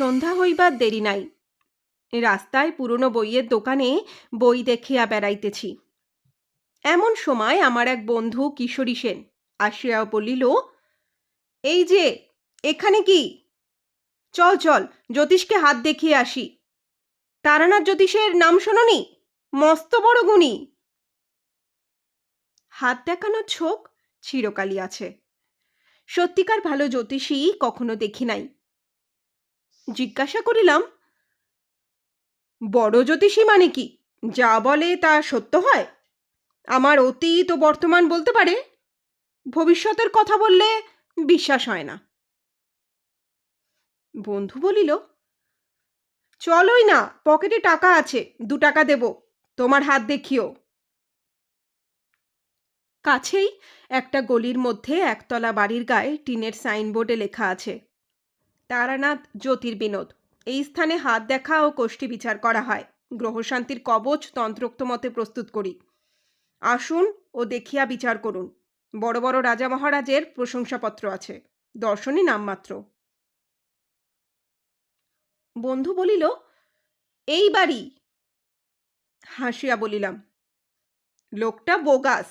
সন্ধ্যা হইবার দেরি নাই। রাস্তায় পুরনো বইয়ের দোকানে বই দেখিয়া বেড়াইতেছি। এমন সময় আমার এক বন্ধু কিশোরী সেন আসিয়া বলিল, এই যে এখানে কি, চল চল জ্যোতিষকে হাত দেখিয়ে আসি। তারানাথ জ্যোতিষের নাম শোনি? মস্ত বড় গুণী। হাত দেখানোর ছোক চিরকালই আছে। সত্যিকার ভালো জ্যোতিষী কখনো দেখি নাই। জিজ্ঞাসা করিলাম, বড় জ্যোতিষী মানে কি? যা বলে তা সত্য হয়? আমার অতীত ও বর্তমান বলতে পারে, ভবিষ্যতের কথা বললে বিশ্বাস হয় না। বন্ধু বলিল, চলোই না, পকেটে টাকা আছে, 2 টাকা দেব, তোমার হাত দেখিও। কাছেই একটা গলির মধ্যে একতলা বাড়ির গায়ে টিনের সাইনবোর্ডে লেখা আছে, তারানাথ জ্যোতির্বিনোদ। এই স্থানে হাত দেখা ও কোষ্ঠী বিচার করা হয়। গ্রহশান্তির কবচ তন্ত্রোক্ত মতে প্রস্তুত করি। আসুন ও দেখিয়া বিচার করুন। বড় বড় রাজা মহারাজের প্রশংসাপত্র আছে, দর্শনী নামমাত্র। বন্ধু বলিল, এই বাড়ি? হাসিয়া বলিলাম, লোকটা বোগাস।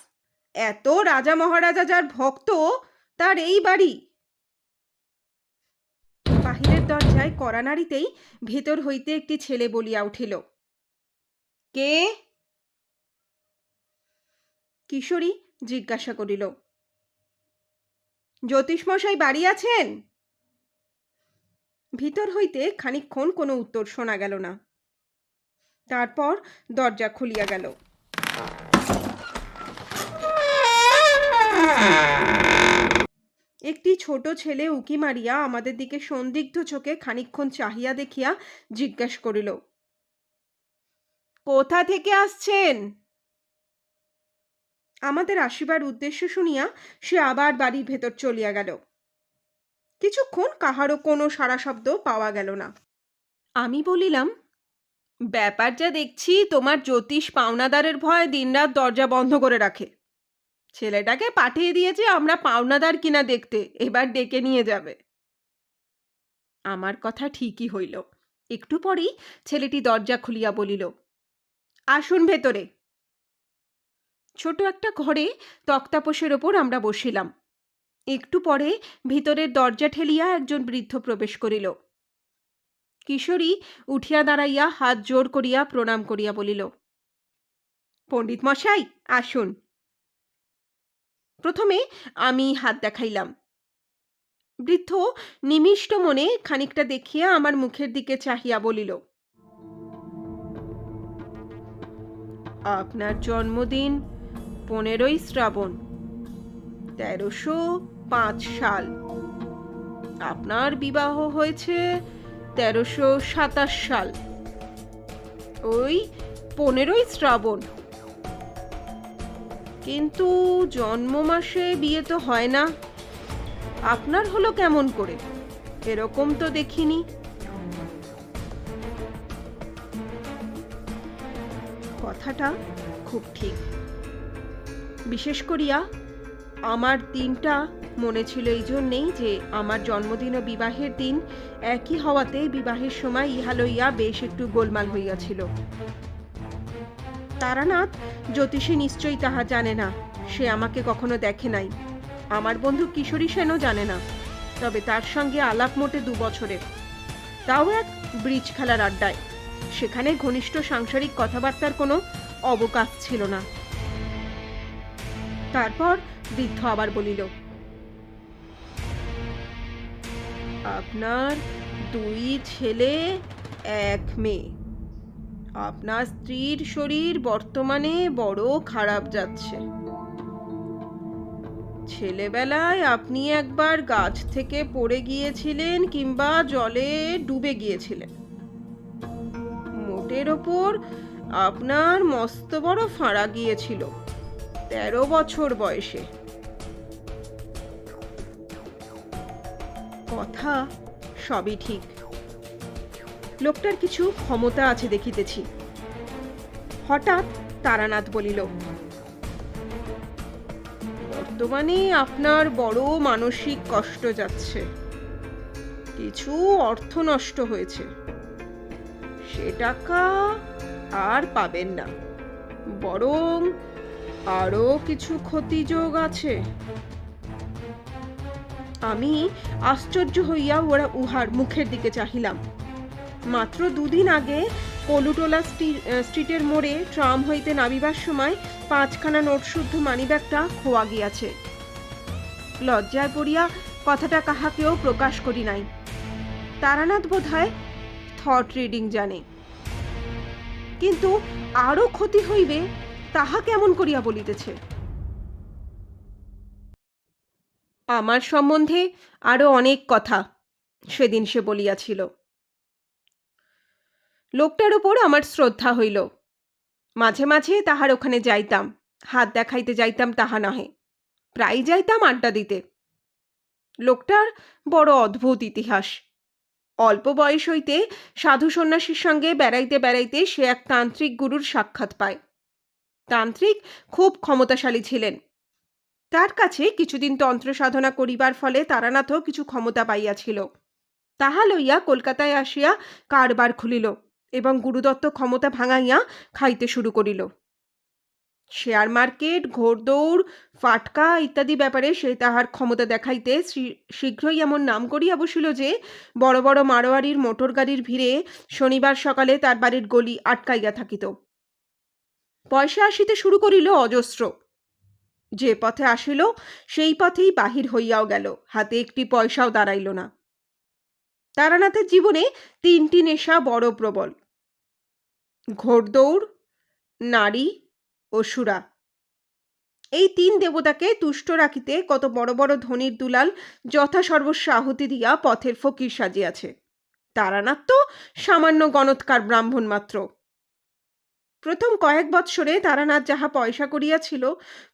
এত রাজা মহারাজা যার ভক্ত, তার এই বাড়ি? বাহিরের দরজায় কড়া নাড়িতেই ভেতর হইতে একটি ছেলে বলিয়া উঠিল, কে? কিশোরী জিজ্ঞাসা করিল, জ্যোতিষমশাই বাড়ি আছেন? ভিতর হইতে খানিকক্ষণ কোনো উত্তর শোনা গেল না। তারপর দরজা খুলিয়া গেল। একটি ছোট ছেলে উকি মারিয়া আমাদের দিকে সন্দিগ্ধ চোখে খানিকক্ষণ চাহিয়া দেখিয়া জিজ্ঞাসা করিল, কোথা থেকে আসছেন? আমাদের আসিবার উদ্দেশ্য শুনিয়া সে আবার বাড়ির ভেতর চলিয়া গেল। কিছুক্ষণ কাহারও কোনো সাড়া শব্দ পাওয়া গেল না। আমি বলিলাম, ব্যাপার যা দেখছি, তোমার জ্যোতিষ পাওনাদারের ভয় দিনরাত দরজা বন্ধ করে রাখে। ছেলেটাকে পাঠিয়ে দিয়েছে আমরা পাওনাদার কিনা দেখতে, এবার ডেকে নিয়ে যাবে। আমার কথা ঠিকই হইল। একটু পরেই ছেলেটি দরজা খুলিয়া বলিল, আসুন ভেতরে। ছোট একটা ঘরে তক্তাপোশের ওপর আমরা বসিলাম। একটু পরে ভিতরের দরজা ঠেলিয়া একজন বৃদ্ধ প্রবেশ করিল। কিশোরী উঠিয়া দাঁড়াইয়া হাত জোর করিয়া প্রণাম করিয়া বলিল, পণ্ডিত মশাই আসুন। প্রথমে আমি হাত দেখাইলাম। বৃদ্ধ নিমিষ্ট মনে খানিকটা দেখিয়া আমার মুখের দিকে চাহিয়া বলিল, আপনার জন্মদিন 15ই শ্রাবণ, 1305 সাল। আপনার বিবাহ হয়েছে 1327 সাল, ওই 15ই শ্রাবণ। কিন্তু জন্ম মাসে বিয়ে তো হয় না। আপনার হলো কেমন করে? এরকম তো দেখিনি। কথাটা খুব ঠিক। বিশেষ করিয়া আমার দিনটা মনে ছিল এই জন্যেই যে আমার জন্মদিন ও বিবাহের দিন একই হওয়াতে বিবাহের সময় ইহা লইয়া বেশ একটু গোলমাল হইয়াছিল। তারানাথ জ্যোতিষী নিশ্চয়ই তাহা জানে না। সে আমাকে কখনো দেখে নাই। আমার বন্ধু কিশোরী সেনও জানে না। তবে তার সঙ্গে আলাপ মোটে 2 বছরের, তাও এক ব্রিজ খেলার আড্ডায়। সেখানে ঘনিষ্ঠ সাংসারিক কথাবার্তার কোনো অবকাশ ছিল না। তারপর বৃদ্ধ আবার বলিল, আপনার 2 ছেলে 1 মেয়ে। আপনার স্ত্রীর শরীর বর্তমানে বড় খারাপ যাচ্ছে। ছেলেবেলায় আপনি একবার গাছ থেকে পড়ে গিয়েছিলেন কিংবা জলে ডুবে গিয়েছিলেন। মোটের ওপর আপনার মস্ত বড় ফাঁড়া গিয়েছিল 13 বছর বয়সে। কথা সবই ঠিক। লোকটার কিছু ক্ষমতা আছে দেখিতেছি। হঠাৎ তারানাথ বলিল, বর্তমানে আপনার বড় মানসিক কষ্ট যাচ্ছে, কিছু অর্থ নষ্ট হয়েছে, সে টাকা আর পাবেন না, বরং আরো কিছু ক্ষতিযোগ আছে। আমি আশ্চর্য হইয়া উহার মুখের দিকে চাহিলাম। মাত্র 2 দিন আগে কলুটোলা স্ট্রিটের মোড়ে ট্রাম হইতে নামিবার সময় 5খানা নোটশুদ্ধ মানিব্যাগটা খোয়া গিয়াছে। লজ্জায় পড়িয়া কথাটা কাহাকেও প্রকাশ করি নাই। তারানাথ বোধহয় থট রিডিং জানে, কিন্তু আরো ক্ষতি হইবে তাহা কেমন করিয়া বলিতেছে? আমার সম্বন্ধে আরো অনেক কথা সেদিন সে বলিয়াছিল। লোকটার উপর আমার শ্রদ্ধা হইল। মাঝে মাঝে তাহার ওখানে যাইতাম, হাত দেখাইতে যাইতাম তাহা নহে, প্রায় যাইতাম আড্ডা দিতে। লোকটার বড় অদ্ভুত ইতিহাস। অল্প বয়স হইতে সাধু সন্ন্যাসীর সঙ্গে বেড়াইতে বেড়াইতে সে এক তান্ত্রিক গুরুর সাক্ষাৎ পায়। তান্ত্রিক খুব ক্ষমতাশালী ছিলেন। তার কাছে কিছুদিন তন্ত্র সাধনা করিবার ফলে তারানাথও কিছু ক্ষমতা পাইয়াছিল। তাহা লইয়া কলকাতায় আসিয়া কারবার খুলিল এবং গুরুদত্ত ক্ষমতা ভাঙাইয়া খাইতে শুরু করিল। শেয়ার মার্কেট, ঘোড়দৌড়, ফাটকা ইত্যাদি ব্যাপারে সে তাহার ক্ষমতা দেখাইতে শীঘ্রই এমন নাম করিয়া বসিল যে বড় বড় মারোয়ারির মোটর গাড়ির ভিড়ে শনিবার সকালে তার বাড়ির গলি আটকাইয়া থাকিত। পয়সা আসিতে শুরু করিল অজস্র। যে পথে আসিল সেই পথেই বাহির হইয়াও গেল, হাতে একটি পয়সাও দাঁড়াইল না। তারানাথের জীবনে 3টি নেশা বড় প্রবল: ঘোড়দৌড়, নারী ও সুরা। এই 3 দেবতাকে তুষ্ট রাখিতে কত বড় বড় ধনির দুলাল যথাসর্বস্ব আহুতি দিয়া পথের ফকির সাজিয়াছে। তারানাথ তো সামান্য গণৎকার ব্রাহ্মণ মাত্র। প্রথম কয়েক বৎসরে তারানাথ যাহা পয়সা করিয়াছিল,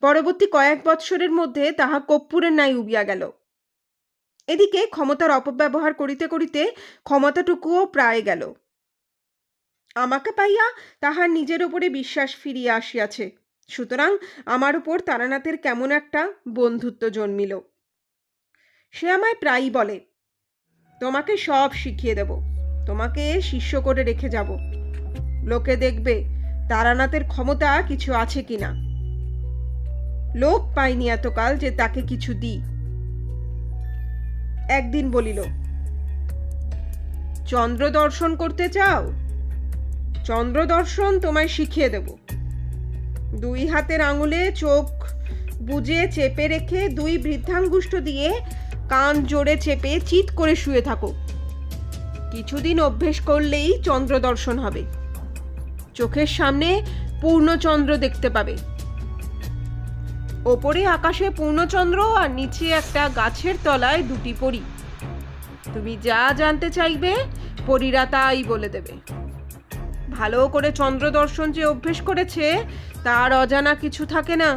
পরবর্তী কয়েক বৎসরের মধ্যে তাহা কর্পূরের ন্যায় উবিয়া গেল। এদিকে ক্ষমতার অপব্যবহার করিতে করিতে ক্ষমতাটুকুও প্রায় গেল। আমাকে পাইয়া তাহার নিজের উপরে বিশ্বাস ফিরিয়া আসিয়াছে, সুতরাং আমার উপর তারানাথের কেমন একটা বন্ধুত্ব জন্মিল। সে আমায় প্রায়ই বলে, তোমাকে সব শিখিয়ে দেব, তোমাকে শিষ্য করে রেখে যাব, লোকে দেখবে তারানাথের ক্ষমতা কিছু আছে কিনা। লোক পাইনি এতকাল যে তাকে কিছু দিই। একদিন বলিল, চন্দ্র দর্শন করতে চাও? চন্দ্র দর্শন তোমায় শিখিয়ে দেব। 2 হাতের আঙুলে চোখ বুজে চেপে রেখে 2 বৃদ্ধাঙ্গুষ্ঠ দিয়ে কান জোরে চেপে চিৎ করে শুয়ে থাকো। কিছুদিন অভ্যেস করলেই চন্দ্র দর্শন হবে। চোখের সামনে পূর্ণচন্দ্র দেখতে পাবে। ওপরে আকাশে পূর্ণচন্দ্র আর নিচে একটা গাছের তলায় 2টি পরী। তুমি যা জানতে চাইবে পরীরা তাই বলে দেবে। ভালো করে চন্দ্র দর্শন যে অভ্যেস করেছে তার অজানা কিছু থাকে না।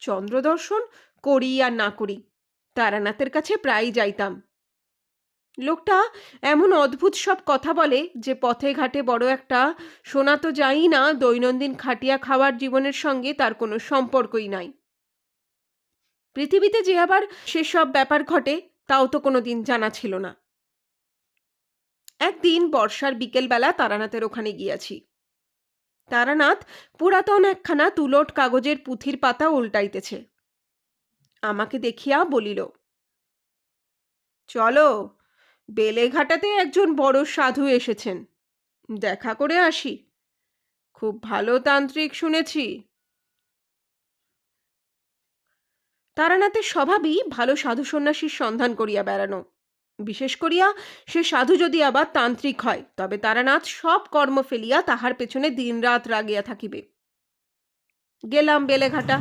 চন্দ্র দর্শন করি আর না করি, তারানাথের কাছে প্রায় যাইতাম। লোকটা এমন অদ্ভুত সব কথা বলে যে পথে ঘাটে বড় একটা শোনা তো যাই না দৈনন্দিন খাটিয়া খাওয়ার জীবনের সঙ্গে তার কোনো সম্পর্কই নাই। পৃথিবীতে যে আবার সেসব ব্যাপার ঘটে তাও তো কোনোদিন জানা ছিল না। একদিন বর্ষার বিকেলবেলা তারানাথের ওখানে গিয়াছি। তারানাথ পুরাতন একখানা তুলট কাগজের পুঁথির পাতা উল্টাইতেছে। আমাকে দেখিয়া বলিল, চলো, বেলেঘাটাতে একজন বড় সাধু এসেছেন, দেখা করে আসি। খুব ভালো তান্ত্রিক শুনেছি। তারানাথের স্বভাবই ভালো সাধু সন্ন্যাসীর সন্ধান করিয়া বেড়ানো। বিশেষ করিয়া সে সাধু যদি আবার তান্ত্রিক হয়, তবে তারানাথ সব কর্ম ফেলিয়া তাহার পেছনে দিনরাত লাগিয়া থাকিবে। গেলাম বেলেঘাটা।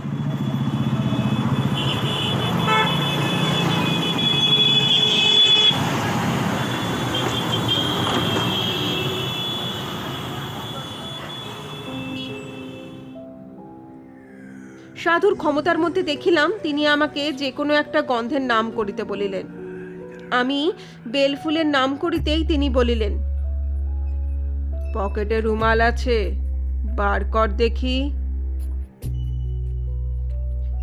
সাধুর ক্ষমতার মধ্যে দেখিলাম তিনি আমাকে যে কোনো একটা গন্ধের নাম করিতে বলিলেন। আমি বেলফুলের নাম করিতেই তিনি বলিলেন, পকেটে রুমাল আছে, বার কর দেখি।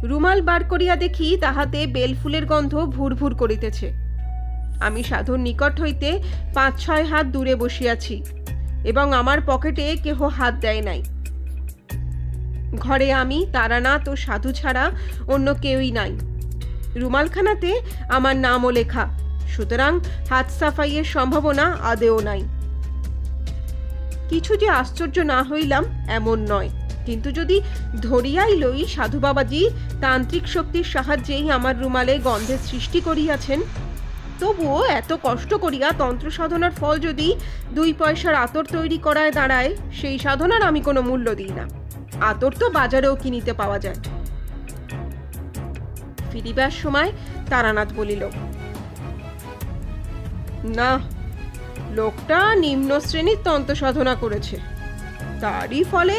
রুমাল বার করিয়া দেখি তাহাতে বেলফুলের গন্ধ ভুরভুর করিতেছে। আমি সাধুর নিকট হইতে 5-6 হাত দূরে বসিয়াছি এবং আমার পকেটে কেহ হাত দেয় নাই। ঘরে আমি, তারানাথ ও সাধু ছাড়া অন্য কেউই নাই। রুমালখানাতে আমার নামও লেখা, সুতরাং হাত সাফাইয়ের সম্ভাবনা আদেও নাই। কিছু যে আশ্চর্য না হইলাম এমন নয়, কিন্তু যদি ধরিয়াই লই সাধু বাবাজি তান্ত্রিক শক্তির সাহায্যেই আমার রুমালে গন্ধের সৃষ্টি করিয়াছেন, তবুও এত কষ্ট করিয়া তন্ত্র সাধনার ফল যদি 2 পয়সার আতর তৈরি করায় দাঁড়ায়, সেই সাধনার আমি কোনো মূল্য দিই না। আতর তো বাজারেও কিনিতে পাওয়া যায়। ফিরিবার সময় তারানাথ বলিল, না, লোকটা নিম্ন শ্রেণীর তন্ত্র সাধনা করেছে, তারই ফলে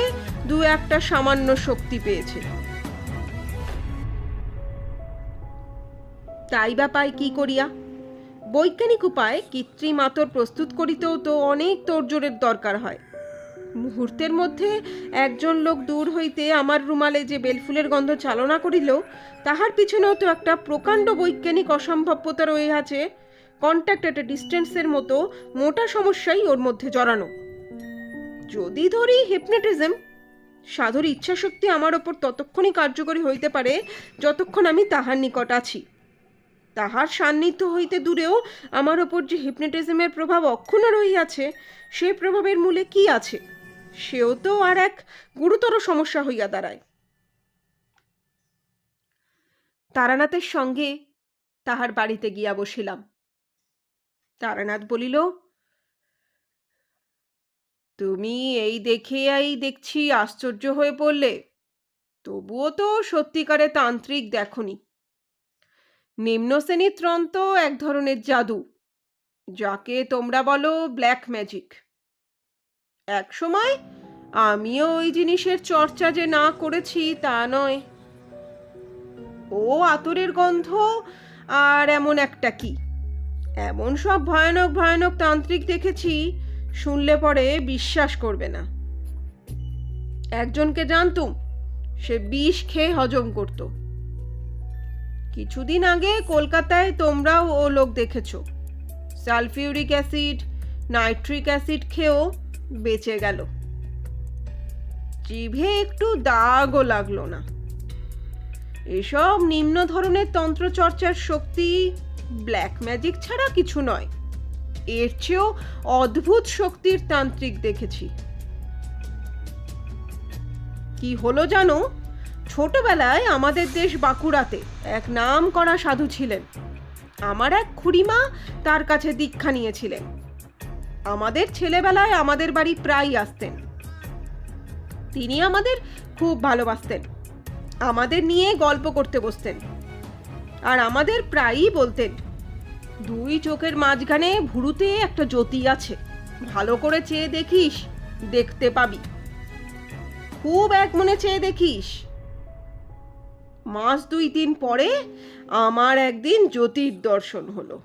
2-1টা সামান্য শক্তি পেয়েছে। তাই বা পায় কি করিয়া? বৈজ্ঞানিক উপায় কৃত্রিম আতর প্রস্তুত করিতেও তো অনেক তোড়জোড়ের দরকার হয়। মুহূর্তের মধ্যে একজন লোক দূর হইতে আমার রুমালে যে বেলফুলের গন্ধ চালনা করিল, তাহার পিছনেও তো একটা প্রকাণ্ড বৈজ্ঞানিক অসম্ভাব্যতা রয়ে আছে। কন্ট্যাক্ট এট এ ডিস্টেন্সের মতো মোটা সমস্যাই ওর মধ্যে জড়ানো। যদি ধরি হিপনোটিজম, সাধুর ইচ্ছাশক্তি আমার ওপর ততক্ষণই কার্যকরী হইতে পারে যতক্ষণ আমি তাহার নিকট আছি। তাহার সান্নিধ্য হইতে দূরেও আমার ওপর যে হিপনোটিজমের প্রভাব অক্ষুণ্ণ রহিয়াছে, সে প্রভাবের মূলে কি আছে, সেও তো আর এক গুরুতর সমস্যা হইয়া দাঁড়ায়। তারানাথের সঙ্গে তাহার বাড়িতে গিয়া বসিলাম। তারানাথ বলিল, তুমি এই দেখছি আশ্চর্য হয়ে পড়লে, তবুও তো সত্যিকারে তান্ত্রিক দেখনি। নিম্ন শ্রেণীর তন্ত্র এক ধরনের জাদু, যাকে তোমরা বলো ব্ল্যাক ম্যাজিক। এক সময় আমিও ওই জিনিসের চর্চা যে না করেছি তা নয়। ও আতরের গন্ধ আর এমন একটা কি, এমন সব ভয়ানক ভয়ানক তান্ত্রিক দেখেছি, শুনলে পরে বিশ্বাস করবে না। একজনকে জানতুম, সে বিষ খেয়ে হজম করত। কিছুদিন আগে কলকাতায় তোমরাও ও লোক দেখেছ, সালফিউরিক অ্যাসিড, নাইট্রিক অ্যাসিড খেয়েও বেঁচে গেল। জিভে একটু দাগও লাগলো না। এসব নিম্ন ধরনের তন্ত্রচর্চার শক্তি ব্ল্যাক ম্যাজিক ছাড়া কিছু নয়। এর চেয়েও অদ্ভুত শক্তির তান্ত্রিক দেখেছি। কি হলো জানো, ছোটবেলায় আমাদের দেশ বাঁকুড়াতে এক নাম করা সাধু ছিলেন। আমার এক খুড়িমা তার কাছে দীক্ষা নিয়েছিলেন। আমাদের ছেলেবেলায় আমাদের বাড়ি প্রায় আসতেন। তিনি আমাদের খুব ভালোবাসতেন, আমাদের নিয়ে গল্প করতে বসতেন, আর আমাদের প্রায়ই বলতেন, 2 চোখের মাঝখানে ভুরুতে একটা জ্যোতি আছে, ভালো করে চেয়ে দেখিস, দেখতে পাবি। খুব এক মনে চেয়ে দেখিস। মাস 2-3 পরে আমার একদিন জ্যোতির দর্শন হলো।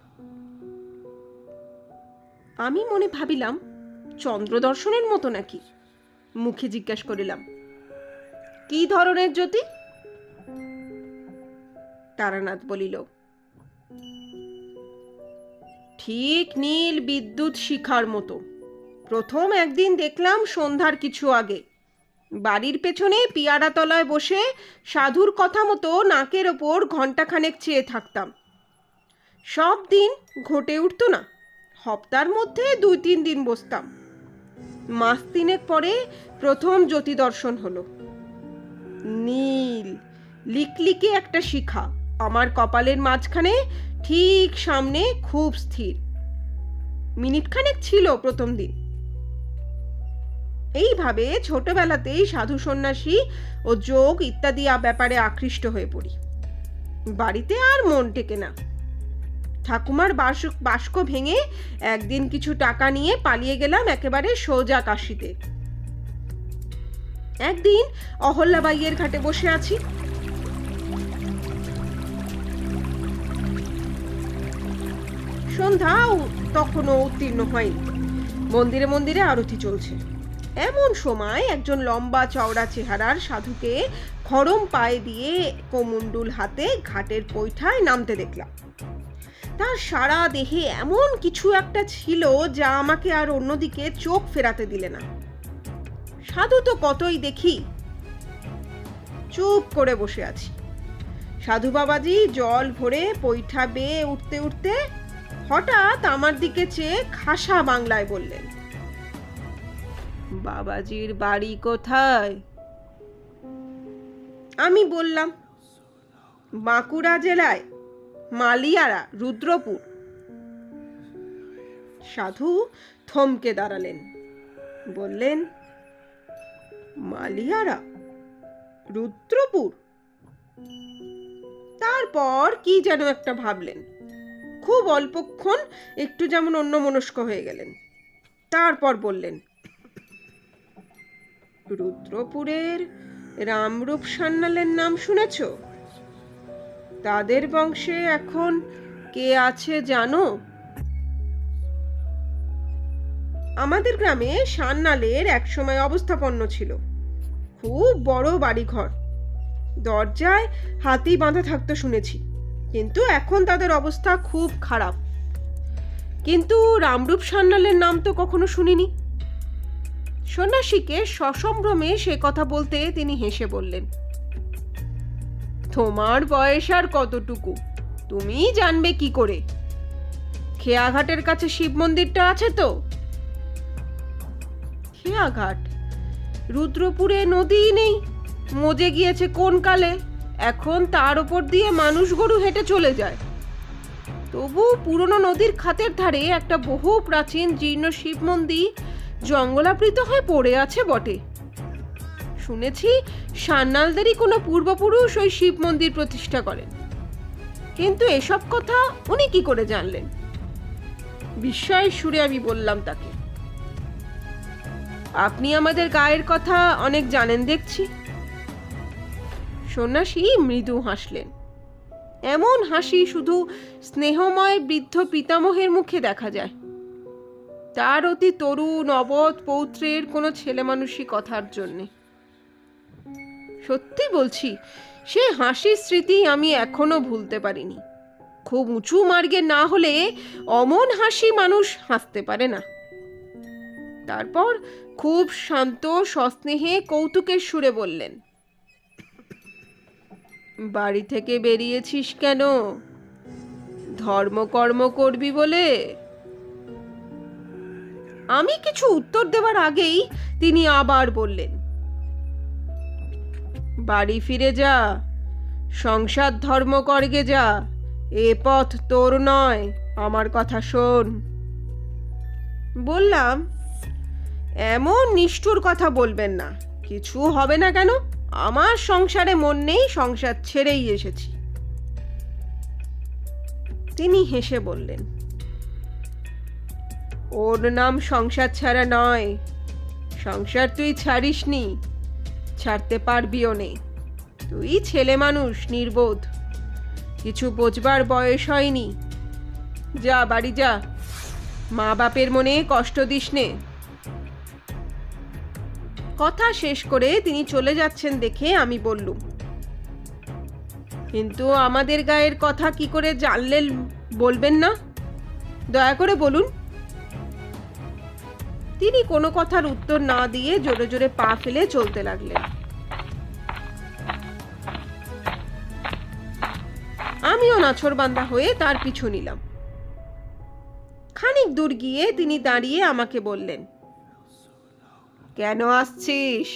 আমি মনে ভাবিলাম, চন্দ্র দর্শনের মতো নাকি? মুখে জিজ্ঞাসা করিলাম, কি ধরনের জ্যোতি? তারানাথ বলিল, ঠিক নীল বিদ্যুৎ শিখার মতো। প্রথম একদিন দেখলাম সন্ধ্যার কিছু আগে, বাড়ির পেছনে পিয়ারা তলায় বসে সাধুর কথা মতো নাকের ওপর ঘণ্টাখানেক চেয়ে থাকতাম। সব দিন ঘটে উঠত না, হপ্তার মধ্যে 2-3 দিন বসতাম। মাস 3 পরে প্রথম জ্যোতি দর্শন হলো। নীল লিকলিকে একটা শিখা আমার কপালের মাঝখানে ঠিক সামনে খুব স্থির। মিনিটখানেক ছিল প্রথম দিন। এইভাবে ছোটবেলাতেই সাধু সন্ন্যাসী ও যোগ ইত্যাদি ব্যাপারে আকৃষ্ট হয়ে পড়ি। বাড়িতে আর মন টেকে না। ঠাকুমার বাস্ক ভেঙে একদিন কিছু টাকা নিয়ে পালিয়ে গেলাম একেবারে সোজা কাশিতে। একদিন অহল্যাবাইয়ের ঘাটে বসে আছি। সন্ধ্যা তখনও উত্তীর্ণ হয়নি। মন্দিরে মন্দিরে আরতি চলছে। এমন সময় একজন লম্বা চওড়া চেহারার সাধুকে খড়ম পায়ে দিয়ে কোমণ্ডুল হাতে ঘাটের পৈঠায় নামতে দেখলাম। তার সারা দেহে এমন কিছু একটা ছিল যা আমাকে আর অন্যদিকে চোখ ফেরাতে দিলে না। সাধু তো কতই দেখি, চুপ করে বসে আছি। সাধু বাবাজি জল ভরে পৈঠা বেয়ে উঠতে উঠতে হঠাৎ আমার দিকে চেয়ে খাসা বাংলায় বললেন, বাবাজির বাড়ি কোথায়? আমি বললাম, বাঁকুড়া জেলায় মালিয়ারা, রুদ্রপুর। সাধু থমকে দাঁড়ালেন, বললেন, মালিয়ারা, রুদ্রপুর? তারপর কি যেন একটা ভাবলেন। খুব অল্পক্ষণ একটু যেমন অন্যমনস্ক হয়ে গেলেন। তারপর বললেন, রুদ্রপুরের রামরূপ সান্যালের নাম শুনেছ? তাদের বংশে এখন কে আছে জানো? আমাদের গ্রামে সান্যালের একসময় অবস্থাপন্ন ছিল। খুব বড় বাড়িঘর, দরজায় হাতি বাঁধা থাকতো শুনেছি, কিন্তু এখন তাদের অবস্থা খুব খারাপ। কিন্তু রামরূপ সান্যালের নাম তো কখনো শুনিনি। সন্ন্যাসীকে সসম্ভ্রমে সে কথা বলতে তিনি হেসে বললেন, তোমার বয়স আর কতটুকু, তুমি জানবে কি করে? খেয়াঘাটের কাছে শিব মন্দিরটা আছে তো? খেয়াঘাট? রুদ্রপুরে নদীই নেই, মজে গিয়েছে কোন কালে। এখন তার উপর দিয়ে মানুষ গরু হেঁটে চলে যায়। তবু পুরনো নদীর খাতের ধারে একটা বহু প্রাচীন জীর্ণ শিব মন্দির জঙ্গলাবৃত হয়ে পড়ে আছে বটে। শুনেছি সান্যালদেরই কোনো পূর্বপুরুষ ওই শিব মন্দির প্রতিষ্ঠা করেন। কিন্তু এসব কথা উনি কি করে জানলেন? বিস্ময়ের সুরে আমি বললাম তাকে, আপনি আমাদের গায়ের কথা অনেক জানেন দেখছি। সন্ন্যাসী মৃদু হাসলেন। এমন হাসি শুধু স্নেহময় বৃদ্ধ পিতামহের মুখে দেখা যায়। তার অতি তরুণ অবধ পৌত্রের কোনো ছেলে মানুষই কথার জন্যে। সত্যি বলছি, সে হাসির স্মৃতি আমি এখনো ভুলতে পারিনি। খুব উঁচু মার্গে না হলে অমন হাসি মানুষ হাসতে পারে না। তারপর খুব শান্ত সস্নেহে কৌতুকের সুরে বললেন, বাড়ি থেকে বেরিয়েছিস কেন? ধর্মকর্ম করবি বলে? আমি কিছু উত্তর দেওয়ার আগেই তিনি আবার বললেন, বাড়ি ফিরে যা, সংসার ধর্ম করগে যা, এ পথ তোর নয়, আমার কথা শোন। বললাম, এমন নিষ্ঠুর কথা বলবেন না। কিছু হবে না কেন? আমার সংসারে মন নেই, সংসার ছেড়েই এসেছি। তিনি হেসে বললেন, ওর নাম সংসার ছাড়া নয়। সংসার তুই ছাড়িসনি, ছাড়তে পারবিও নে। তুই ছেলে মানুষ, নির্বোধ, কিছু বোঝবার বয়স হয়নি। যা, বাড়ি যা, মা বাপের মনে কষ্ট দিস নে। কথা শেষ করে তিনি চলে যাচ্ছেন দেখে আমি বললুম, কিন্তু আমাদের গায়ের কথা কি করে জানলেন বলবেন না? দয়া করে বলুন। তিনি কোনো কথার উত্তর না দিয়ে জোরে জোরে পা ফেলে চলতে লাগলেন। আমিও নাছোড়বান্দা হয়ে তার পিছু নিলাম। খানিক দূর গিয়ে তিনি দাঁড়িয়ে আমাকে বললেন, কেন আসছিস?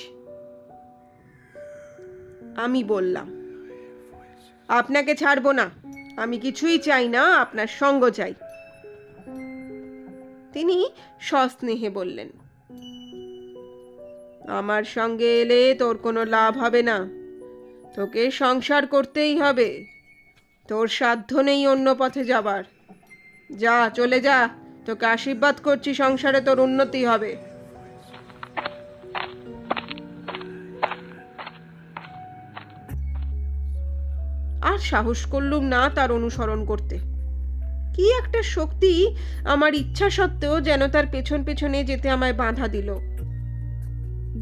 আমি বললাম, আপনাকে ছাড়বো না, আমি কিছুই চাই না, আপনার সঙ্গ চাই। তিনি সস্নেহে বললেন, আমার সঙ্গে এলে তোর কোনো লাভ হবে না। তোকে সংসার করতেই হবে। তোর সাধ্য নেই অন্য পথে যাবার। যা, চলে যা, তোকে আশীর্বাদ করছি, সংসারে তোর উন্নতি হবে। আর সাহস করলুম না তার অনুসরণ করতে। কি একটা শক্তি আমার ইচ্ছা সত্ত্বেও যেন তার পেছন পেছনে যেতে আমায় বাধা দিল।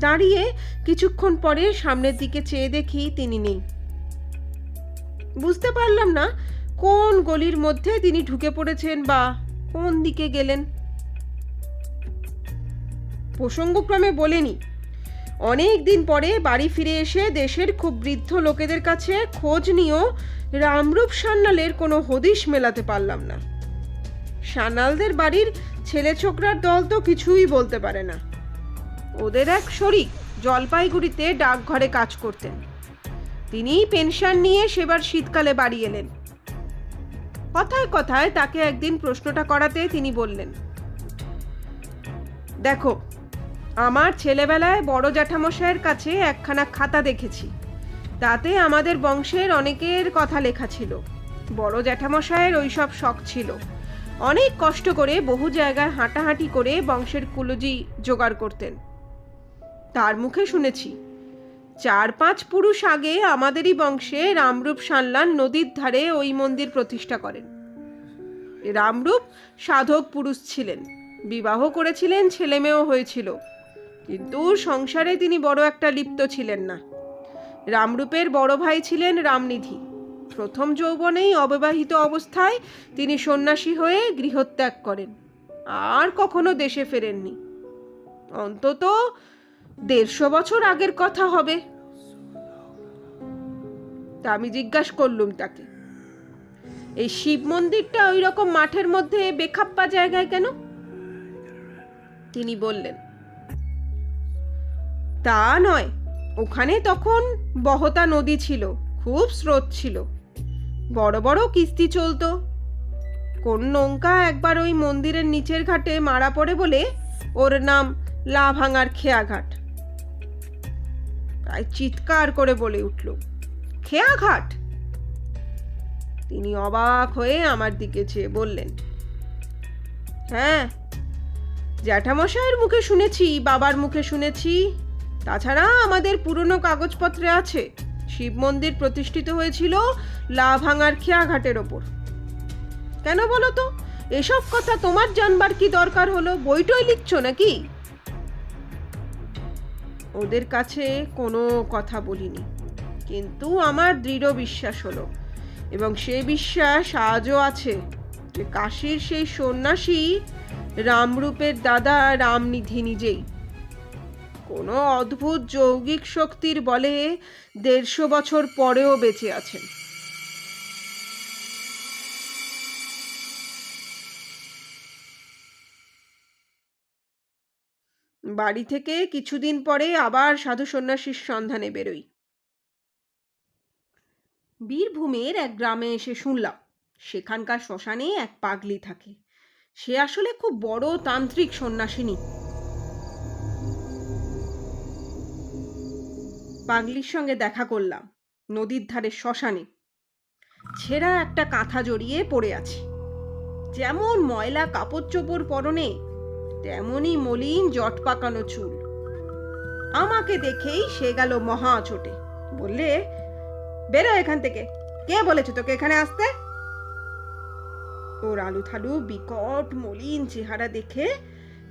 দাঁড়িয়ে কিছুক্ষণ পরে সামনের দিকে চেয়ে দেখি তিনি নেই। বুঝতে পারলাম না কোন গলির মধ্যে তিনি ঢুকে পড়েছেন বা কোন দিকে গেলেন। প্রসঙ্গক্রমে বলেনি, অনেক দিন পরে বাড়ি ফিরে এসে দেশের খুব বৃদ্ধ লোকেদের কাছে খোঁজ নিয়েও রামরূপ সান্যালের কোনো হদিশ মেলাতে পারলাম না। সান্যালদের বাড়ির ছেলে ছোকরার দল তো কিছুই বলতে পারে না। ওদের এক শরিক জলপাইগুড়িতে ডাকঘরে কাজ করতেন। তিনিই পেনশন নিয়ে সেবার শীতকালে বাড়ি এলেন। কথায় কথায় তাকে একদিন প্রশ্নটা করাতে তিনি বললেন, দেখো, আমার ছেলেবেলায় বড় জ্যাঠামশাইয়ের কাছে একখানা খাতা দেখেছি। তাতে আমাদের বংশের অনেকের কথা লেখা ছিল। বড় জ্যাঠামশাইয়ের ওইসব শখ ছিল। অনেক কষ্ট করে বহু জায়গায় হাঁটাহাঁটি করে বংশের কুলজি জোগাড় করতেন। তার মুখে শুনেছি 4-5 পুরুষ আগে আমাদেরই বংশে রামরূপ সান্যাল নদীর ধারে ওই মন্দির প্রতিষ্ঠা করেন। রামরূপ সাধক পুরুষ ছিলেন, বিবাহ করেছিলেন, ছেলেমেয়েও হয়েছিল, কিন্তু সংসারে তিনি বড় একটা লিপ্ত ছিলেন না। রামরূপের বড় ভাই ছিলেন রামনিধি। প্রথম যৌবনেই অবিবাহিত অবস্থায় তিনি সন্ন্যাসী হয়ে গৃহত্যাগ করেন, আর কখনো দেশে ফেরেননি। অন্তত 150 বছর আগের কথা হবে। তা আমি জিজ্ঞাসা করলুম তাকে, এই শিব মন্দিরটা ওই রকম মাঠের মধ্যে বেখাপ্পা জায়গায় কেন? তিনি বললেন, তা নয়, ওখানে তখন বহতা নদী ছিল, খুব স্রোত ছিল, বড় বড় কিস্তি চলতো। কোন নৌকা একবার ওই মন্দিরের নিচের ঘাটে মারা পড়ে বলে ওর নাম লাভাঙার খেয়াঘাট। প্রায় চিৎকার করে বলে উঠল, খেয়াঘাট? তিনি অবাক হয়ে আমার দিকে চেয়ে বললেন, হ্যাঁ, জ্যাঠামশাইয়ের মুখে শুনেছি, বাবার মুখে শুনেছি, তাছাড়া আমাদের পুরনো কাগজপত্রে আছে শিব মন্দির প্রতিষ্ঠিত হয়েছিল লাভাঙার খেয়াঘাটের ওপর। কেন বলো তো, এসব কথা তোমার জানবার কি দরকার হলো? বইটই লিখছো নাকি? ওদের কাছে কোনো কথা বলিনি, কিন্তু আমার দৃঢ় বিশ্বাস হলো, এবং সে বিশ্বাস আজও আছে, যে কাশীর সেই সন্ন্যাসী রামরূপের দাদা রামনিধি নিজেই কোনো অদ্ভুত যৌগিক শক্তির বলে 150 বছর পরেও বেঁচে আছেন। বাড়ি থেকে কিছুদিন পরে আবার সাধু সন্ন্যাসীর সন্ধানে বেরোই। বীরভূমের এক গ্রামে এসে শুনলাম সেখানকার শ্মশানে এক পাগলি থাকে। সে আসলে খুব বড় তান্ত্রিক সন্ন্যাসিনী। পাগলির সঙ্গে দেখা করলাম নদীর ধারে শ্মশানে। ছেঁড়া একটা কাঁথা জড়িয়ে পড়ে আছে। যেমন ময়লা কাপড় চোপড় পরনে, তেমনই মলিন জট পাকানো চুল। আমাকে দেখেই সে গেল মহা চোটে। বললে, বেরো এখান থেকে, কে বলেছে তোকে এখানে আসতে? ওর আলু থালু বিকট মলিন চেহারা দেখে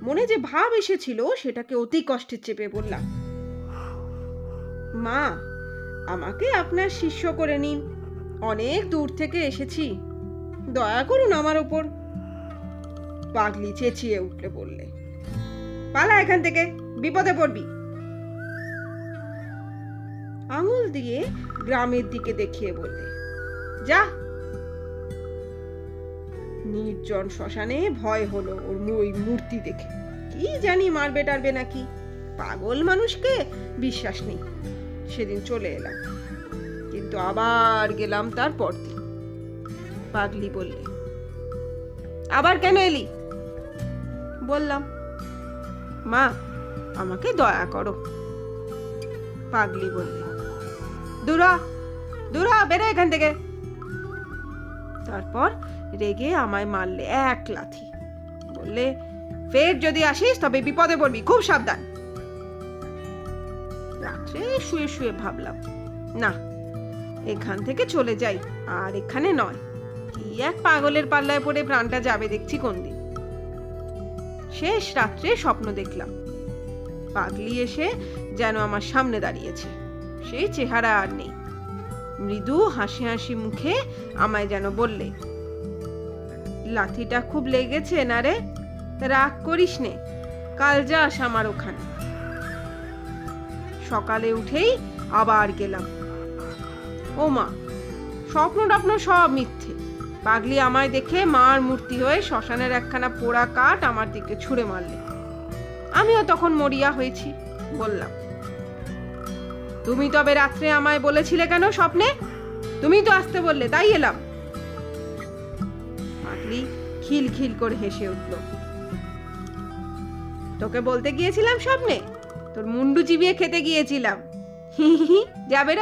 মনে যে ভাব এসেছিল সেটাকে অতি কষ্টে চেপে বললাম, মা, আমাকে আপনার শিষ্য করে নিন, অনেক দূর থেকে এসেছি, দয়া করুন আমার ওপর। পাগলি চেঁচিয়ে উঠলে বললে, পালা এখান থেকে, বিপদে পড়বি। আঙুল দিয়ে গ্রামের দিকে দেখিয়ে বললে, যা। নির্জন শ্মশানে ভয় হলো ওর ওই মূর্তি দেখে। কি জানি মারবে টারবে নাকি, পাগল মানুষকে বিশ্বাস নেই। সেদিন চলে এলাম, কিন্তু আবার গেলাম তার পরদিন। পাগলি বললে, আবার কেন এলি? বললাম, মা, আমাকে দয়া করো। পাগলি বললে, দূরা দূরা, বেরো এখান থেকে। তারপর রেগে আমায় মারলে এক লাথি। বললে, ফের যদি আসিস তবে বিপদে পড়বি, খুব সাবধান। রাত্রে শুয়ে শুয়ে ভাবলাম, না, এখান থেকে চলে যাই, আর এখানে নয়। কি এক পাগলের পাল্লায় পড়ে প্রাণটা যাবে দেখছি কোন দিন। শেষ রাত্রে স্বপ্ন দেখলাম পাগলি এসে যেন আমার সামনে দাঁড়িয়েছে, সেই চেহারা আর নেই। মৃদু হাসি হাসি মুখে আমায় যেন বললে, লাথিটা খুব লেগেছে না রে? রাগ করিস নে, কাল যাস আমার ওখানে। সকালে উঠেই আবার গেলাম। ও মা, স্বপ্ন টপ্ন সব মিথ্যে। পাগলি আমায় দেখে মার মূর্তি হয়ে শ্মশানের একখানা পোড়া কাঠ আমার দিকে ছুঁড়ে মারলে। আমিও তখন মরিয়া হয়েছি। বললাম, তুমি তবে রাত্রে আমায় বলেছিলে কেন স্বপ্নে? তুমি তো আসতে বললে, তাই এলাম। পাগলি খিল খিল করে হেসে উঠল। তোকে বলতে গিয়েছিলাম স্বপ্নে? তোর মুন্ডু চিবিয়ে খেতে গিয়েছিলাম। হি হি, যাবে র।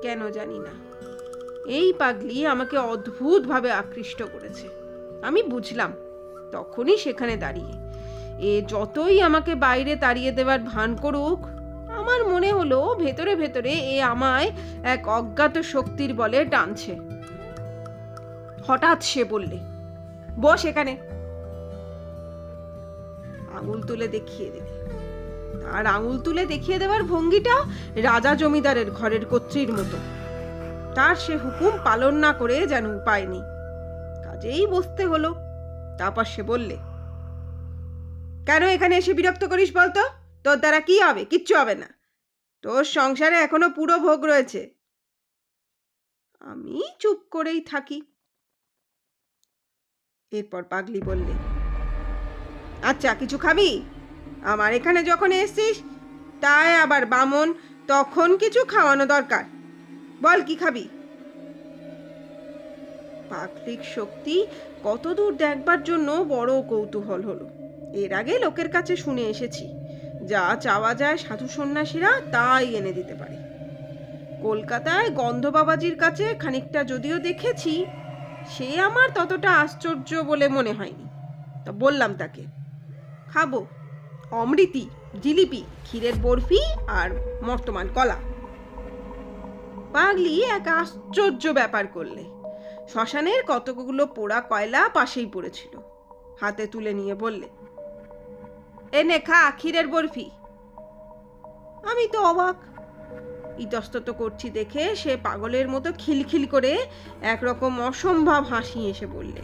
কেন জানি না, এই পাগলি আমাকে অদ্ভুত ভাবে আকৃষ্ট করেছে। আমি বুঝলাম তখনই সেখানে দাঁড়িয়ে। এ যতই আমাকে বাইরে তাড়িয়ে দেবার ভান করুক, আমার মনে হলো ভেতরে ভেতরে এ আমায় এক অজ্ঞাত শক্তির বলে টানছে। হঠাৎ সে বললে, বস এখানে। আঙুল তুলে দেখিয়ে দিলে। আর আঙুল তুলে দেখিয়ে দেওয়ার ভঙ্গিটা রাজা জমিদারের ঘরের কর্ত্রীর মতো। তার সে হুকুম পালন না করে যেন উপায় নেই, কাজেই বসতে হলো। তারপর সে বললে, কেন এখানে এসে বিরক্ত করিস বলতো? তোর দ্বারা কি হবে? কিচ্ছু হবে না। তোর সংসারে এখনো পুরো ভোগ রয়েছে। আমি চুপ করেই থাকি। এরপর পাগলি বললে, আচ্ছা কিছু খাবি? আমার এখানে যখন এসছিস, তাই আবার বামন, তখন কিছু খাওয়ানো দরকার। বল কি খাবি? পাগলিক শক্তি কতদূর দেখবার জন্য বড় কৌতূহল হলো। এর আগে লোকের কাছে শুনে এসেছি, যা চাওয়া যায় সাধু সন্ন্যাসীরা তাই এনে দিতে পারে। কলকাতায় গন্ধবাবাজির কাছে খানিকটা যদিও দেখেছি, সে আমার ততটা আশ্চর্য বলে মনে হয়নি। তা বললাম তাকে, খাবো অমৃতি, জিলিপি, ক্ষীরের বরফি আর মর্তমান কলা। পাগলি এক আশ্চর্য ব্যাপার করলে। শ্মশানের কতগুলো পোড়া কয়লা পাশেই পড়েছিল, হাতে তুলে নিয়ে বললে, এনে খা ক্ষীরের বরফি। আমি তো অবাক। ইতস্তত করছি দেখে সে পাগলের মতো খিলখিল করে একরকম অসম্ভব হাসি এসে বললে,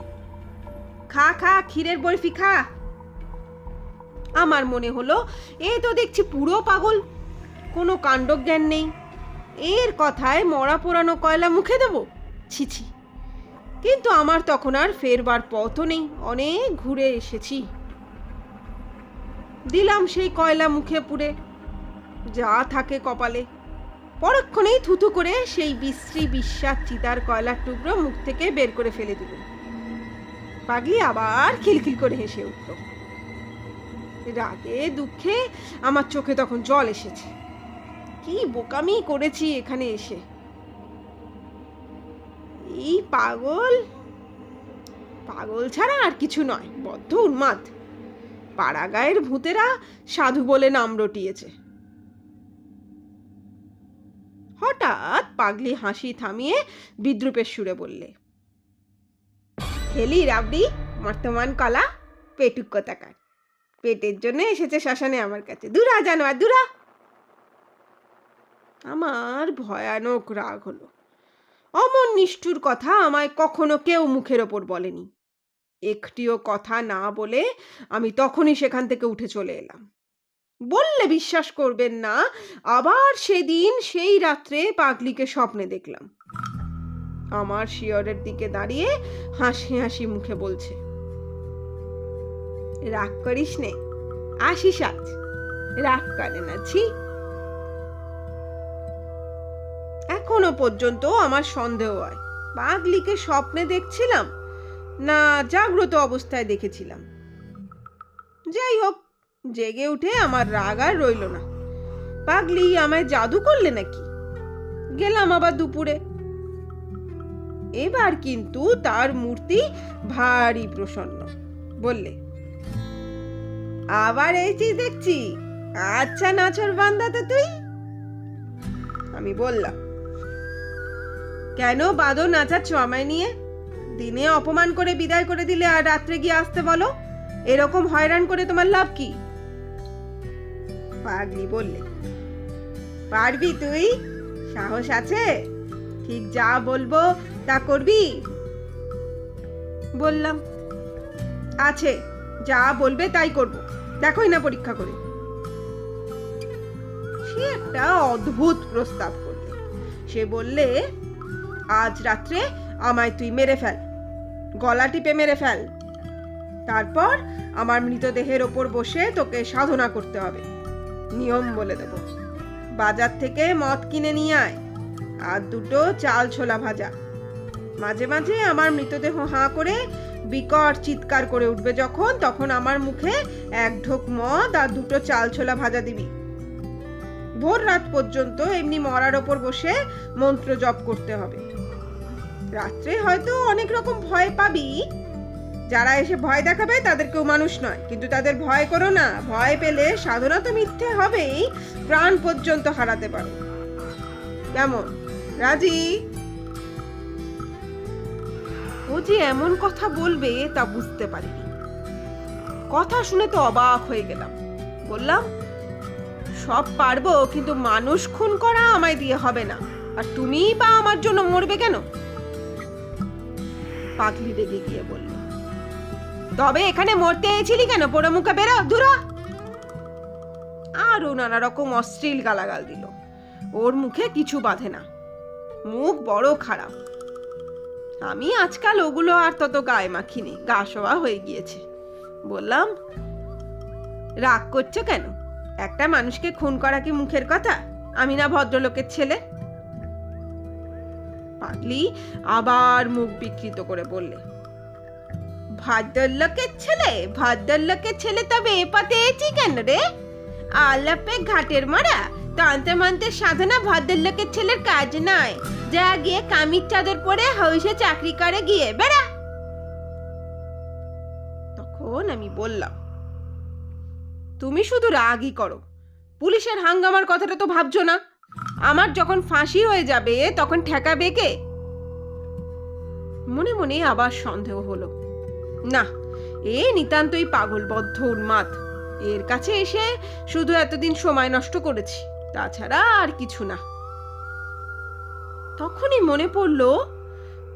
খা খা ক্ষীরের বরফি খা। আমার মনে হলো এ তো দেখছি পুরো পাগল, কোনো কাণ্ডজ্ঞান নেই। এর কথায় মরা পোড়ানো কয়লা মুখে দেব? ছিছি। কিন্তু আমার তখন আর ফেরবার পথও নেই, অনেক ঘুরে এসেছি। দিলাম সেই কয়লা মুখে পুড়ে, যা থাকে কপালে। পরক্ষণেই থুথু করে সেই বিশ্রী বিশ্বাস চিতার কয়লার টুকরো মুখ থেকে বের করে ফেলে দিল। পাগলি আবার খিলখিল করে হেসে উঠল। রাগে দুঃখে আমার চোখে তখন জল এসেছে। কি বোকামি করেছি এখানে এসে। এই পাগল পাগল ছাড়া আর কিছু নয়, বদ্ধ উন্মাদ। পাড়াগাঁয়ের ভূতেরা সাধু বলে নাম রটিয়েছে। হঠাৎ পাগলি হাসি থামিয়ে বিদ্রুপের সুরে বললে, খেলি রাবড়ি, বর্তমান কলা, পেটুক কোথাকার। পেটের জন্য এসেছে শ্মশানে আমার কাছে। দূরা জানোয়ার দূরা। আমার ভয়ানক রাগ হলো। অমন নিষ্ঠুর কথা আমায় কখনো কেউ মুখের ওপর বলেনি। একটিও কথা না বলে আমি তখনই সেখান থেকে উঠে চলে এলাম। বললে বিশ্বাস করবেন না, আবার সেদিন সেই রাত্রে পাগলিকে স্বপ্নে দেখলাম। আমার শিয়রের দিকে দাঁড়িয়ে হাসি হাসি মুখে বলছে, রাগ করিস নে, আসিস আজ। রাগ করে না, ছি। এখনো পর্যন্ত আমার সন্দেহ হয় পাগলিকে স্বপ্নে দেখছিলাম না জাগ্রত অবস্থায় দেখেছিলাম। যাই হোক, জেগে উঠে আমার রাগ আর রইল না। পাগলি আমায় জাদু করলে নাকি? গেলাম আবার দুপুরে। এবার কিন্তু তার মূর্তি ভারী প্রসন্ন। বললে, আবার এইছিস দেখছি, আচ্ছা নাচর বান্দা তো তুই। আমি বললাম, কেন বাদর নাচাচ্ছ আমায় নিয়ে? দিনে অপমান করে বিদায় করে দিলে আর রাত্রে গিয়ে আসতে বলো। এরকম হয়রান করে তোমার লাভ কি? পাগলি বললে, পারবি তুই? সাহস আছে? ঠিক যা বলবো তা করবি? বললাম, আছে, যা বলবে তাই করব, দেখোই না পরীক্ষা করে। সে একটা অদ্ভুত প্রস্তাব করলে। সে বললে, আজ রাত্রে আমায় তুই মেরে ফেল, গলা টিপে মেরে ফেল, তারপর আমার মৃতদেহের ওপর বসে তোকে সাধনা করতে হবে। নিয়ম বলে দেব, বাজার থেকে মদ কিনে নিয়ে আয়, আর 2টো চাল ছোলা ভাজা। মাঝে মাঝে আমার মৃতদেহ হাঁ করে বিকট চিৎকার করে উঠবে যখন, তখন আমার মুখে 1 ঢোক মদ আর 2টো চাল ছোলা ভাজা দিবি। ভোর রাত পর্যন্ত এমনি মরার ওপর বসে মন্ত্র জপ করতে হবে। রাত্রে হয়তো অনেক রকম ভয় পাবি, যারা এসে ভয় দেখাবে তাদের কেউ মানুষ নয়, কিন্তু তাদের ভয় করো না। ভয় পেলে সাধনা তো মিথ্যে হবেই, প্রাণ পর্যন্ত হারাতে পারো। কেমন, রাজি? ও যে এমন কথা বলবে তা বুঝতে পারিনি। কথা শুনে তো অবাক হয়ে গেলাম। বললাম, সব পারবো, কিন্তু মানুষ খুন করা আমায় দিয়ে হবে না। আর তুমিই বা আমার জন্য মরবে কেন? পাগলি রেগে গিয়ে বলল, তবে এখানে মরতে এসেছিলি কেন? পোড়া মুখে বেরো, দূর হ। আরো নানা রকম অশ্লীল গালাগাল দিল। ওর মুখে কিছু বাঁধে না, মুখ বড় খারাপ। আমি আজকাল ওগুলো আর তত গায়ে মাখিনি, গা সওয়া হয়ে গিয়েছে। বললাম, রাগ করছো কেন? একটা মানুষকে খুন করা কি মুখের কথা? আমি না ভদ্রলোকের ছেলে? পাগলি আবার মুখ বিকৃত করে বললে, ভদ্রলোকের ছেলে? ভদ্রলোকের ছেলে তবে এ পথে এসেছি কেন রে? আলাপে ঘাটের মারা, তন্ত্র মন্ত্রের সাধনা ভদ্রলোকের ছেলের কাজ নয়। যা গিয়ে কামিজ চাদর পরে হইসে চাকরি করে গিয়ে বেড়া। তখন আমি বললাম, তুমি শুধু রাগই করো, পুলিশের হাঙ্গামার কথাটা তো ভাবছো না। আমার যখন ফাঁসি হয়ে যাবে তখন ঠেকাবে কে? মনে মনে আবার সন্দেহ হলো, না, এ নিতান্তই পাগলবদ্ধ উন্মাদ। এর কাছে এসে শুধু এতদিন সময় নষ্ট করেছি, তাছাড়া আর কিছু না। তখনই মনে পড়ল,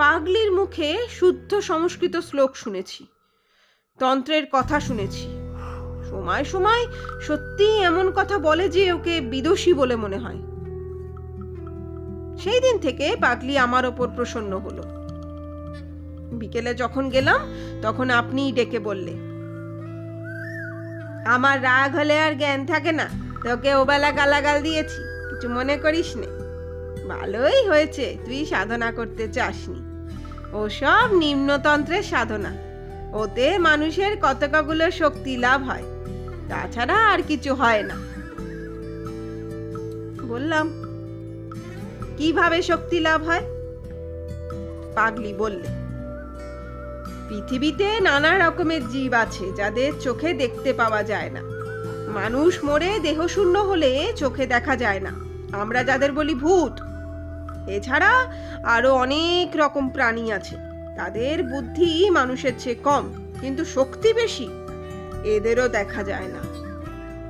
পাগলির মুখে শুদ্ধ সংস্কৃত শ্লোক শুনেছি, তন্ত্রের কথা শুনেছি। সময় সময় সত্যি এমন কথা বলে যে ওকে বিদোষী বলে মনে হয়। সেই দিন থেকে পাগলি আমার ওপর প্রসন্ন হলো। বিকেলে যখন গেলাম তখন আপনিই ডেকে বললে, আমার রাগ হলে আর জ্ঞান থাকে না, তোকে ওবেলা গালাগাল দিয়েছি, কিছু মনে করিস নে। ভালোই হয়েছে তুই সাধনা করতে চাসনি, ওসব নিম্নতন্ত্রের সাধনা, ওতে মানুষের কতকগুলো শক্তি লাভ হয়, তাছাড়া আর কিছু হয় না। বললাম, কিভাবে শক্তি লাভ হয়? পাগলি বললে, পৃথিবীতে নানা রকমের জীব আছে যাদের চোখে দেখতে পাওয়া যায় না। মানুষ মরে দেহ শূন্য হলে চোখে দেখা যায় না, আমরা যাদের বলি ভূত। এছাড়া আরো অনেক রকম প্রাণী আছে, তাদের বুদ্ধি মানুষের চেয়ে কম, কিন্তু শক্তি বেশি, এদেরও দেখা যায় না।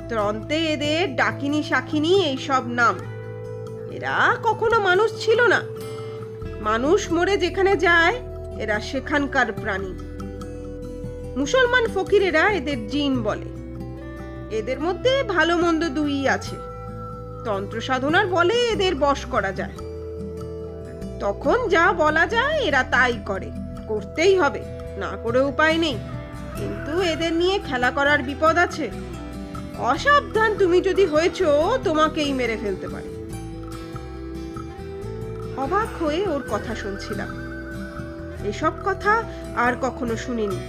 তন্ত্রে এদের ডাকিনী শাকিনী এইসব নাম। এরা কখনো মানুষ ছিল না, মানুষ মরে যেখানে যায় এরা সেখানকার প্রাণী। মুসলমান ফকিরেরা এদের জিন বলে। এদের মধ্যে ভালো মন্দ দুই আছে। তন্ত্র সাধনার বলে এদের বশ করা যায়। তখন যা বলা যায় এরা তাই করে, করতেই হবে, না করে উপায় নেই। কিন্তু এদের নিয়ে খেলা করার বিপদ আছে। অসাবধান তুমি যদি হয়েছো, তোমাকেই মেরে ফেলতে পারে। অবাক হয়ে ওর কথা শুনছিলাম। এসব কথা আর কখনো শুনিনি।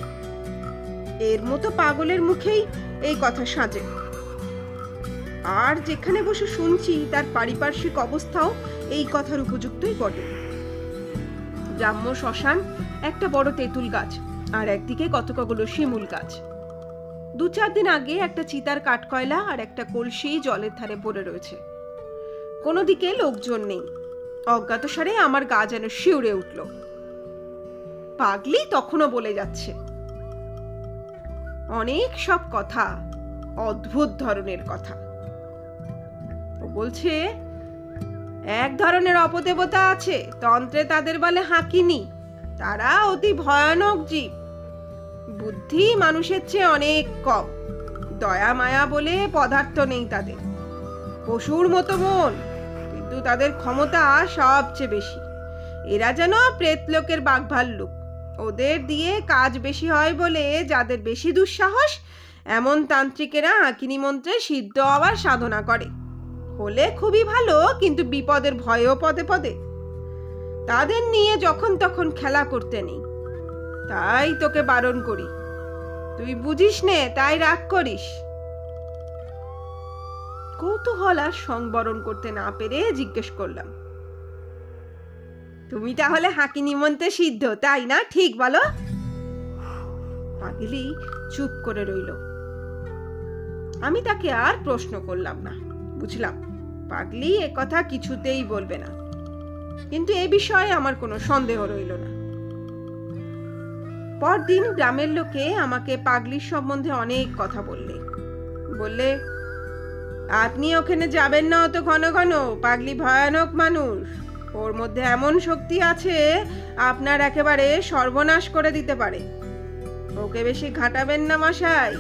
এর মতো পাগলের মুখেই এই কথা সাজে। আর যেখানে বসে শুনছি তার পারিপার্শ্বিক অবস্থাও এই কথার উপযুক্তই বটে। গ্রাম্য শ্মশান, একটা বড় তেঁতুল গাছ, আর একদিকে কতকগুলো শিমুল গাছ। 2-4 দিন আগে একটা চিতার কাঠকয়লা আর একটা কলসি জলের ধারে পড়ে রয়েছে। কোনো দিকে লোকজন নেই। অজ্ঞাতসারে আমার গা যেন শিউরে উঠল। পাগলি তখনও বলে যাচ্ছে, অনেক সব কথা, অদ্ভুত ধরনের কথা। বলছে, এক ধরনের অপদেবতা আছে, তন্ত্রে তাদের বলে হাকিনী। তারা অতি ভয়ানক জীব, বুদ্ধি মানুষের চেয়ে অনেক কম, দয়া মায়া বলে পদার্থ নেই তাদের, পশুর মতো মন, কিন্তু তাদের ক্ষমতা সবচেয়ে বেশি। এরা যেন প্রেতলোকের বাঘভাল্লুক, ওদের দিয়ে কাজ বেশি হয় বলে যাদের বেশি দুঃসাহস, এমন তান্ত্রিকেরা হাকিনী মন্ত্রে সিদ্ধ হওয়ার সাধনা করে। হলে খুবই ভালো, কিন্তু বিপদের ভয়ও পদে পদে। তাদের নিয়ে যখন তখন খেলা করতে নেই, তাই তোকে বারণ করি। তুই বুঝিস নে, তাই রাগ করিস। কৌতূহল আর সংবরণ করতে না পেরে জিজ্ঞেস করলাম, তুমি তাহলে হাকিনী মন্ত্রে সিদ্ধ, তাই না? ঠিক বলো। পাগলি চুপ করে রইল। আমি তাকে আর প্রশ্ন করলাম না। বুঝলাম পাগলি এ কথা কিছুতেই বলবে না, কিন্তু এ বিষয়ে আমার কোনো সন্দেহ রইল না। পরদিন গ্রামের লোকে আমাকে পাগলির সম্বন্ধে অনেক কথা বললে, আপনি ওখানে যাবেন না অত ঘন ঘন, পাগলি ভয়ানক মানুষ, ওর মধ্যে এমন শক্তি আছে আপনার একেবারে সর্বনাশ করে দিতে পারে। ওকে বেশি ঘাঁটাবেন না মশাই,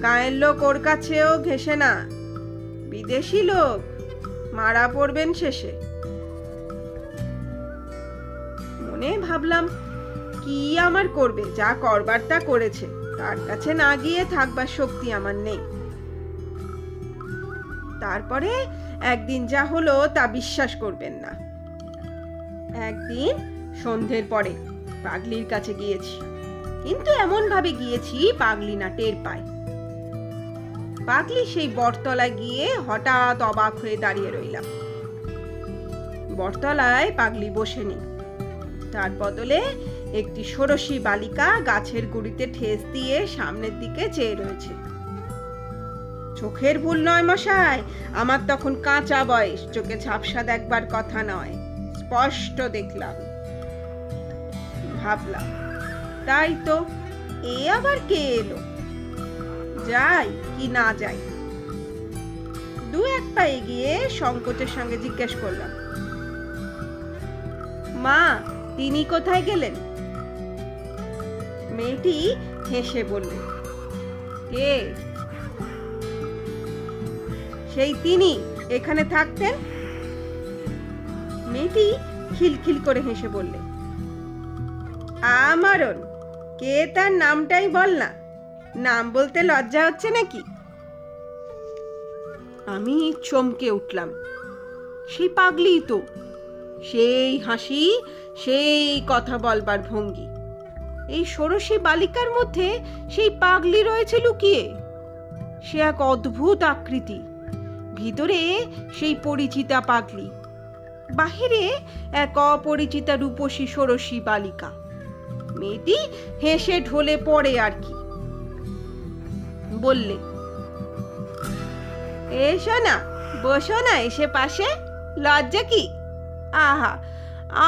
গায়ের লোক ওর কাছেও ঘেঁষে না, বিদেশি লোক, মারা পড়বেন শেষে। মনে ভাবলাম, কি আমার করবে, যা করবার তা করেছে, তার কাছে না গিয়ে থাকবার শক্তি আমার নেই। তারপরে একদিন যা হলো তা বিশ্বাস করবেন না। একদিন সন্ধ্যের পরে পাগলির কাছে গিয়েছি, কিন্তু এমন ভাবে গিয়েছি পাগলি না টের পায়। পাগলি সেই বটতলায় গিয়ে হঠাৎ অবাক হয়ে দাঁড়িয়ে রইলাম। বটতলায় পাগলি বসেনি, তার বদলে একটি ষোড়শী বালিকা গাছের গুড়িতে ঠেস দিয়ে সামনের দিকে চেয়ে রয়েছে। চোখের ভুল নয় মশাই, আমার তখন কাঁচা বয়স, চোখে ঝাপসা দেখবার কথা নয়, স্পষ্ট দেখলাম। ভাবলাম, তাই তো, এ আবার কে এলো, যাই কি না যাই। দু এক পা এগিয়ে সংকোচের সঙ্গে জিজ্ঞেস করলাম, মা, তিনি কোথায় গেলেন? মেয়েটি হেসে বললে, কে? সেই তিনি এখানে থাকতেন। মেয়েটি খিলখিল করে হেসে বললে, আমারন, কে তার নামটাই বল না, নাম বলতে লজ্জা হচ্ছে নাকি? আমি চমকে উঠলাম। সেই পাগলি তো, সেই হাসি, সেই কথা বলবার ভঙ্গি। এই ষোড়শী বালিকার মধ্যে সেই পাগলি রয়েছে লুকিয়ে। সে এক অদ্ভুত আকৃতি, ভিতরে সেই পরিচিতা পাগলি, বাহিরে এক অপরিচিতা রূপসী ষোড়শী বালিকা। মেয়েটি হেসে ঢলে পড়ে আর কি, বললে, এসো না, বসো না এসে পাশে, লজ্জা কি? আহা,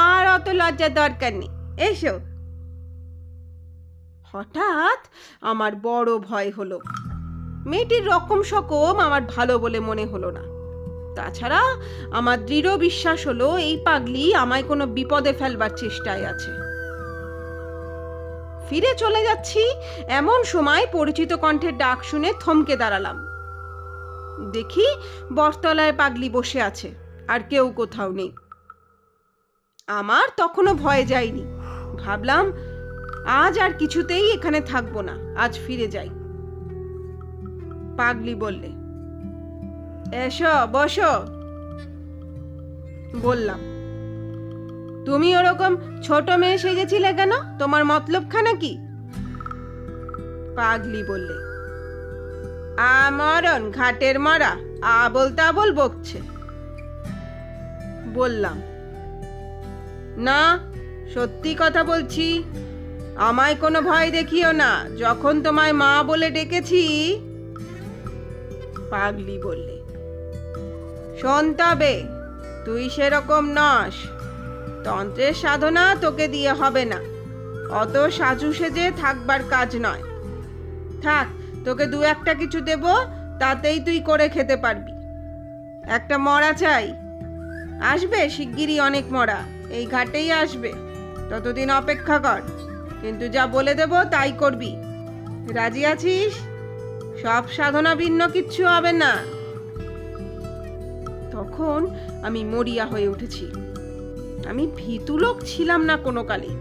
আর অত লজ্জার দরকার নেই, এসো। হঠাৎ আমার বড় ভয় হলো। মেয়েটির রকম সকম আমার ভালো বলে মনে হলো না। তাছাড়া আমার দৃঢ় বিশ্বাস হলো এই পাগলি আমায় কোনো বিপদে ফেলবার চেষ্টায় আছে। ফিরে চলে যাচ্ছি এমন সময় পরিচিত কণ্ঠের ডাক শুনে থমকে দাঁড়ালাম। দেখি বটতলায় পাগলি বসে আছে, আর কেউ কোথাও নেই। আমার তখনও ভয় যায়নি। ভাবলাম, আজ আর কিছুতেই এখানে থাকবো না, আজ ফিরে যাই। পাগলি বললে, এসো বসো। বললাম, তুমি ওরকম ছোট মেয়ে সেজেছিলে কেন? তোমার মতলবখানা কি? পাগলি বললে, আমরণ ঘাটের মরা, আবল তাবল বকছে। বললাম, না, সত্যি কথা বলছি, আমায় কোনো ভয় দেখিও না, যখন তোমায় মা বলে ডেকেছি। পাগলি বললে, শোন তবে, তুই সেরকম নস, তন্ত্রের সাধনা তোকে দিয়ে হবে না, অত সাজু সেজে থাকবার কাজ নয়। থাক, তোকে দু একটা কিছু দেব, তাতেই তুই করে খেতে পারবি। একটা মরা চাই। আসবে শিগগিরই অনেক মরা, এই ঘাটেই আসবে। ততদিন অপেক্ষা কর, কিন্তু যা বলে দেব তাই করবি। রাজি আছিস? সব সাধনা ভিন্ন কিচ্ছু হবে না। তখন আমি মরিয়া হয়ে উঠেছি। আমি ভীতু লোক ছিলাম না কোনো কালে,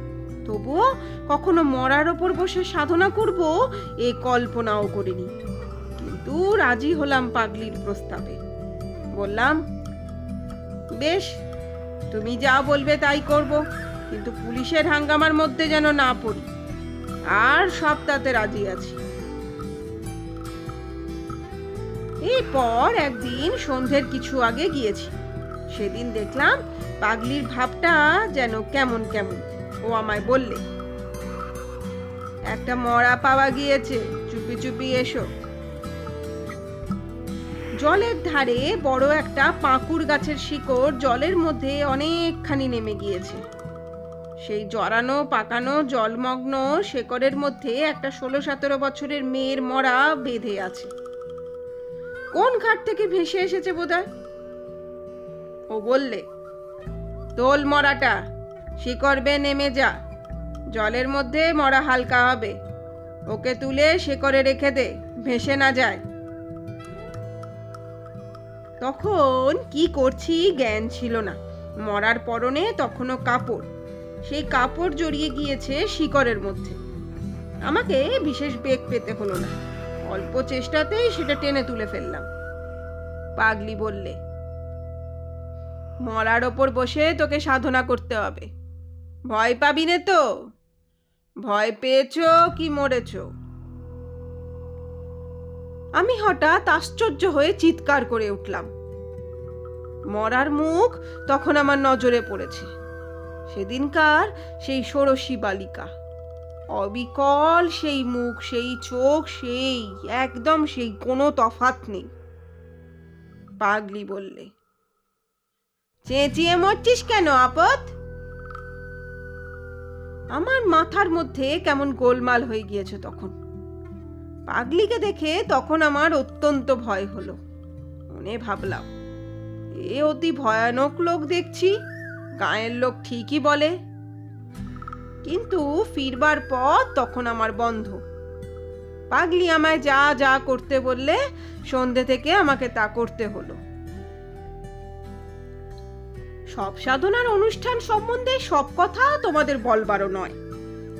তবুও কখনো মরার ওপর বসে সাধনা করব এ কল্পনাও করিনি। কিন্তু রাজি হলাম পাগলির প্রস্তাবে। বললাম, বেশ, তুমি যা বলবে তাই করব, কিন্তু পুলিশের হাঙ্গামার মধ্যে যেন না পড়ি। আর সব তাতে রাজি আছি। এরপর একদিন সন্ধ্যের কিছু আগে গিয়েছি। সেদিন দেখলাম পাগলির ভাবটা যেন কেমন কেমন। ও আমায় বললে, একটা মরা পাওয়া গিয়েছে, চুপি চুপি এসো। জলের ধারে বড় একটা পাঁকুড় গাছের শিকড় জলের মধ্যে অনেকখানি নেমে গিয়েছে। সেই জড়ানো পাকানো জলমগ্ন শেকড়ের মধ্যে একটা 16-17 বছরের মেয়ের মরা বেঁধে আছে। কোন ঘাট থেকে ভেসে এসেছে বোধহয়। ও বললে, তোল মরাটা, শিকড় বেয়ে নেমে যা, জলের মধ্যে মরা হালকা হবে, ওকে তুলে শেকড়ে রেখে দে, ভেসে না যায়। তখন কি করছি জ্ঞান ছিল না। মরার পরনে তখনও কাপড়, সেই কাপড় জড়িয়ে গিয়েছে শিকড়ের মধ্যে। আমাকে বিশেষ বেগ পেতে হলো না, অল্প চেষ্টাতেই সেটা টেনে তুলে ফেললাম। পাগলি বললে, মরার ওপর বসে তোকে সাধনা করতে হবে, ভয় পাবি নে তো? ভয় পেয়েছো কি মরেছো? আমি হঠাৎ আশ্চর্য হয়ে চিৎকার করে উঠলাম। মরার মুখ তখন আমার নজরে পড়েছে। সেদিনকার সেই ষোড়শী বালিকা, অবিকল সেই মুখ, সেই চোখ, সেই একদম সেই, কোনো তফাৎ নেই। পাগলি বললে, চেঁচিয়ে মরছিস কেন আপদ? আমার মাথার মধ্যে কেমন গোলমাল হয়ে গিয়েছে তখন। পাগলিকে দেখে তখন আমার অত্যন্ত ভয় হলো। মনে ভাবলাম, এ অতি ভয়ানক লোক দেখছি, গায়ের লোক ঠিকই বলে। কিন্তু ফিরবার পথ তখন আমার বন্ধ। পাগলি আমায় যা যা করতে বললে সন্ধে থেকে আমাকে তা করতে হলো। সব সাধনার অনুষ্ঠান সম্বন্ধে সব কথা তোমাদের বলবারও নয়।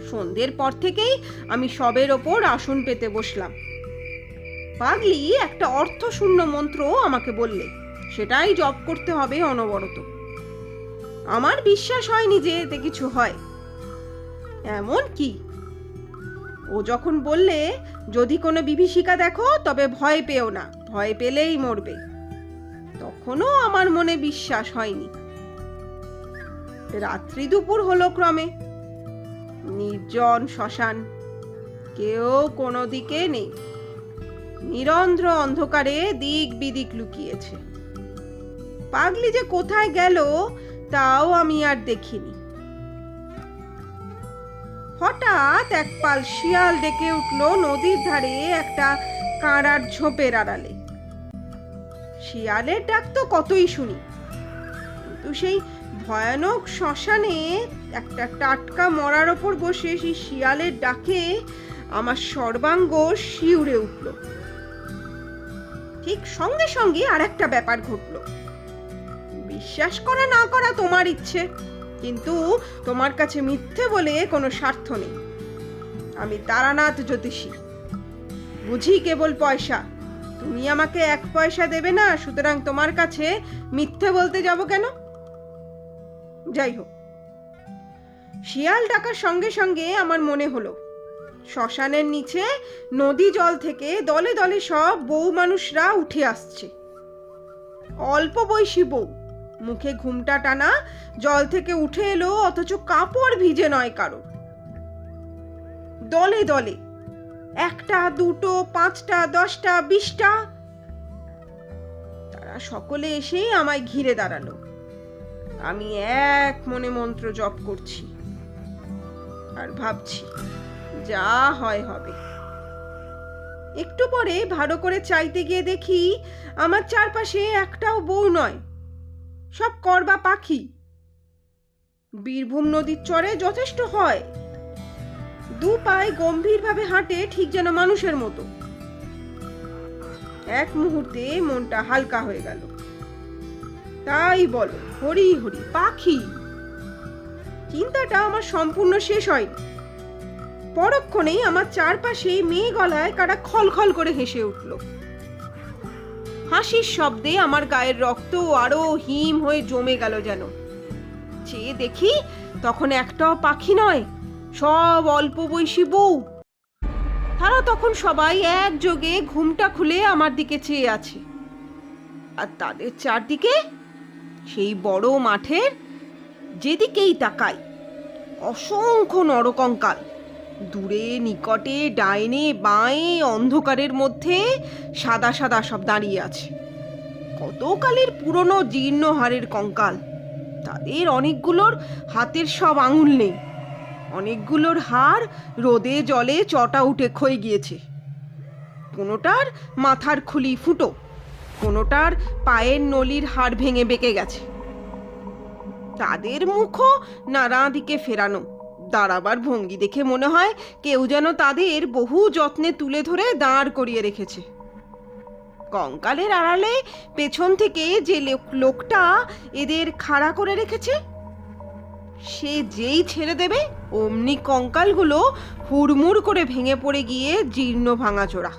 সন্ধ্যের পর থেকেই আমি সবের ওপর আসন পেতে বসলাম। পাগলি একটা অর্থশূন্য মন্ত্র আমাকে বললে, সেটাই জপ করতে হবে অনবরত। আমার বিশ্বাস হয়নি যে এতে কিছু হয়। এমন কি, ও যখন বললে, যদি কোনো বিভীষিকা দেখো তবে ভয় পেও না, ভয় পেলেই মরবে, তখনও আমার মনে বিশ্বাস হয়নি। রাত্রি দুপুর হলো ক্রমে। নির্জন শ্মশান, কেউ কোনো দিকে নেই। নিরন্ধ্র অন্ধকারে দিক বিদিক লুকিয়েছে। পাগলি যে কোথায় গেল তাও আমি আর দেখিনি। হঠাৎ এক পাল শিয়াল ডেকে উঠল নদীর ধারে একটা কাঁড়ার ঝোপের আড়ালে। শিয়ালের ডাক তো কতই শুনি, কিন্তু সেই ভয়ানক শ্মশানে একটা টাটকা মরার ওপর বসে সেই শিয়ালের ডাকে আমার সর্বাঙ্গ শিউরে উঠল। ঠিক সঙ্গে সঙ্গে আর একটা ব্যাপার ঘটল। বিশ্বাস করা না করা তোমার ইচ্ছে, কিন্তু তোমার কাছে মিথ্যে বলে কোনো স্বার্থ নেই। আমি তারানাথ জ্যোতিষী, বুঝি কেবল পয়সা। তুমি আমাকে 1 পয়সা দেবে না, সুতরাং তোমার কাছে মিথ্যে বলতে যাব কেন? যাই হোক, শিয়াল ডাকার সঙ্গে সঙ্গে আমার মনে হলো শ্মশানের নিচে নদী জল থেকে দলে দলে সব বউ মানুষরা উঠে আসছে। অল্প বয়সী বউ, মুখে ঘুমটা টানা, জল থেকে উঠে এলো, অথচ কাপড় ভিজে নয় কারো। দলে দলে, 1টা 2টো 5টা 10টা 20টা, তারা সকলে এসে আমায় ঘিরে দাঁড়ালো। আমি এক মনে মন্ত্র জপ করছি আর ভাবছি, যা হয় হবে। একটু পরে ভালো করে চাইতে গিয়ে দেখি আমার চারপাশে একটাও বউ নয়, সব করবা পাখি। বীরভূম নদীর চরে যথেষ্ট হয়, দু পায়ে গম্ভীরভাবে হাঁটে, ঠিক যেন মানুষের মতো। এক মুহূর্তে মনটা হালকা হয়ে গেল। তাই বলো, হরি হরি পাখি। চিন্তাটা আমার সম্পূর্ণ শেষ হয়নি। পরক্ষণেই আমার চারপাশে মেয়ে গলায় কারা খলখল করে হেসে উঠল। হাসির শব্দে আমার গায়ের রক্ত আরো হিম হয়ে জমে গেল যেন। চেয়ে দেখি তখন একটাও পাখি নয়, সব অল্প বয়সী বউ। তারা তখন সবাই একযোগে ঘুমটা খুলে আমার দিকে চেয়ে আছে। আর তাদের চারদিকে সেই বড় মাঠের যেদিকেই তাকাই অসংখ্য নরকঙ্কাল। দূরে নিকটে ডাইনে বাঁয়ে অন্ধকারের মধ্যে সাদা সাদা সব দাঁড়িয়ে আছে। কতকালের পুরনো জীর্ণ হাড়ের কঙ্কাল। তাদের অনেকগুলোর হাতের সব আঙুল নেই, অনেকগুলোর হাড় রোদে জলে চটা উঠে ক্ষয়ে গিয়েছে। কোনোটার মাথার খুলি ফুটো, কোনোটার পায়ের নলির হাড় ভেঙে বেঁকে গেছে। তাদের মুখও নানা দিকে ফেরানো। দাঁড়াবার ভঙ্গি দেখে মনে হয় কেউ যেন তাদের বহু যত্নে তুলে ধরে দাঁড় করিয়ে রেখেছে। কঙ্কালের আড়ালে পেছন থেকে যে লোকটা এদের খাড়া করে রেখেছে, সে যেই ছেড়ে দেবে অমনি কঙ্কালগুলো হুড়মুড় করে ভেঙে পড়ে গিয়ে জীর্ণ ভাঙাচোরা।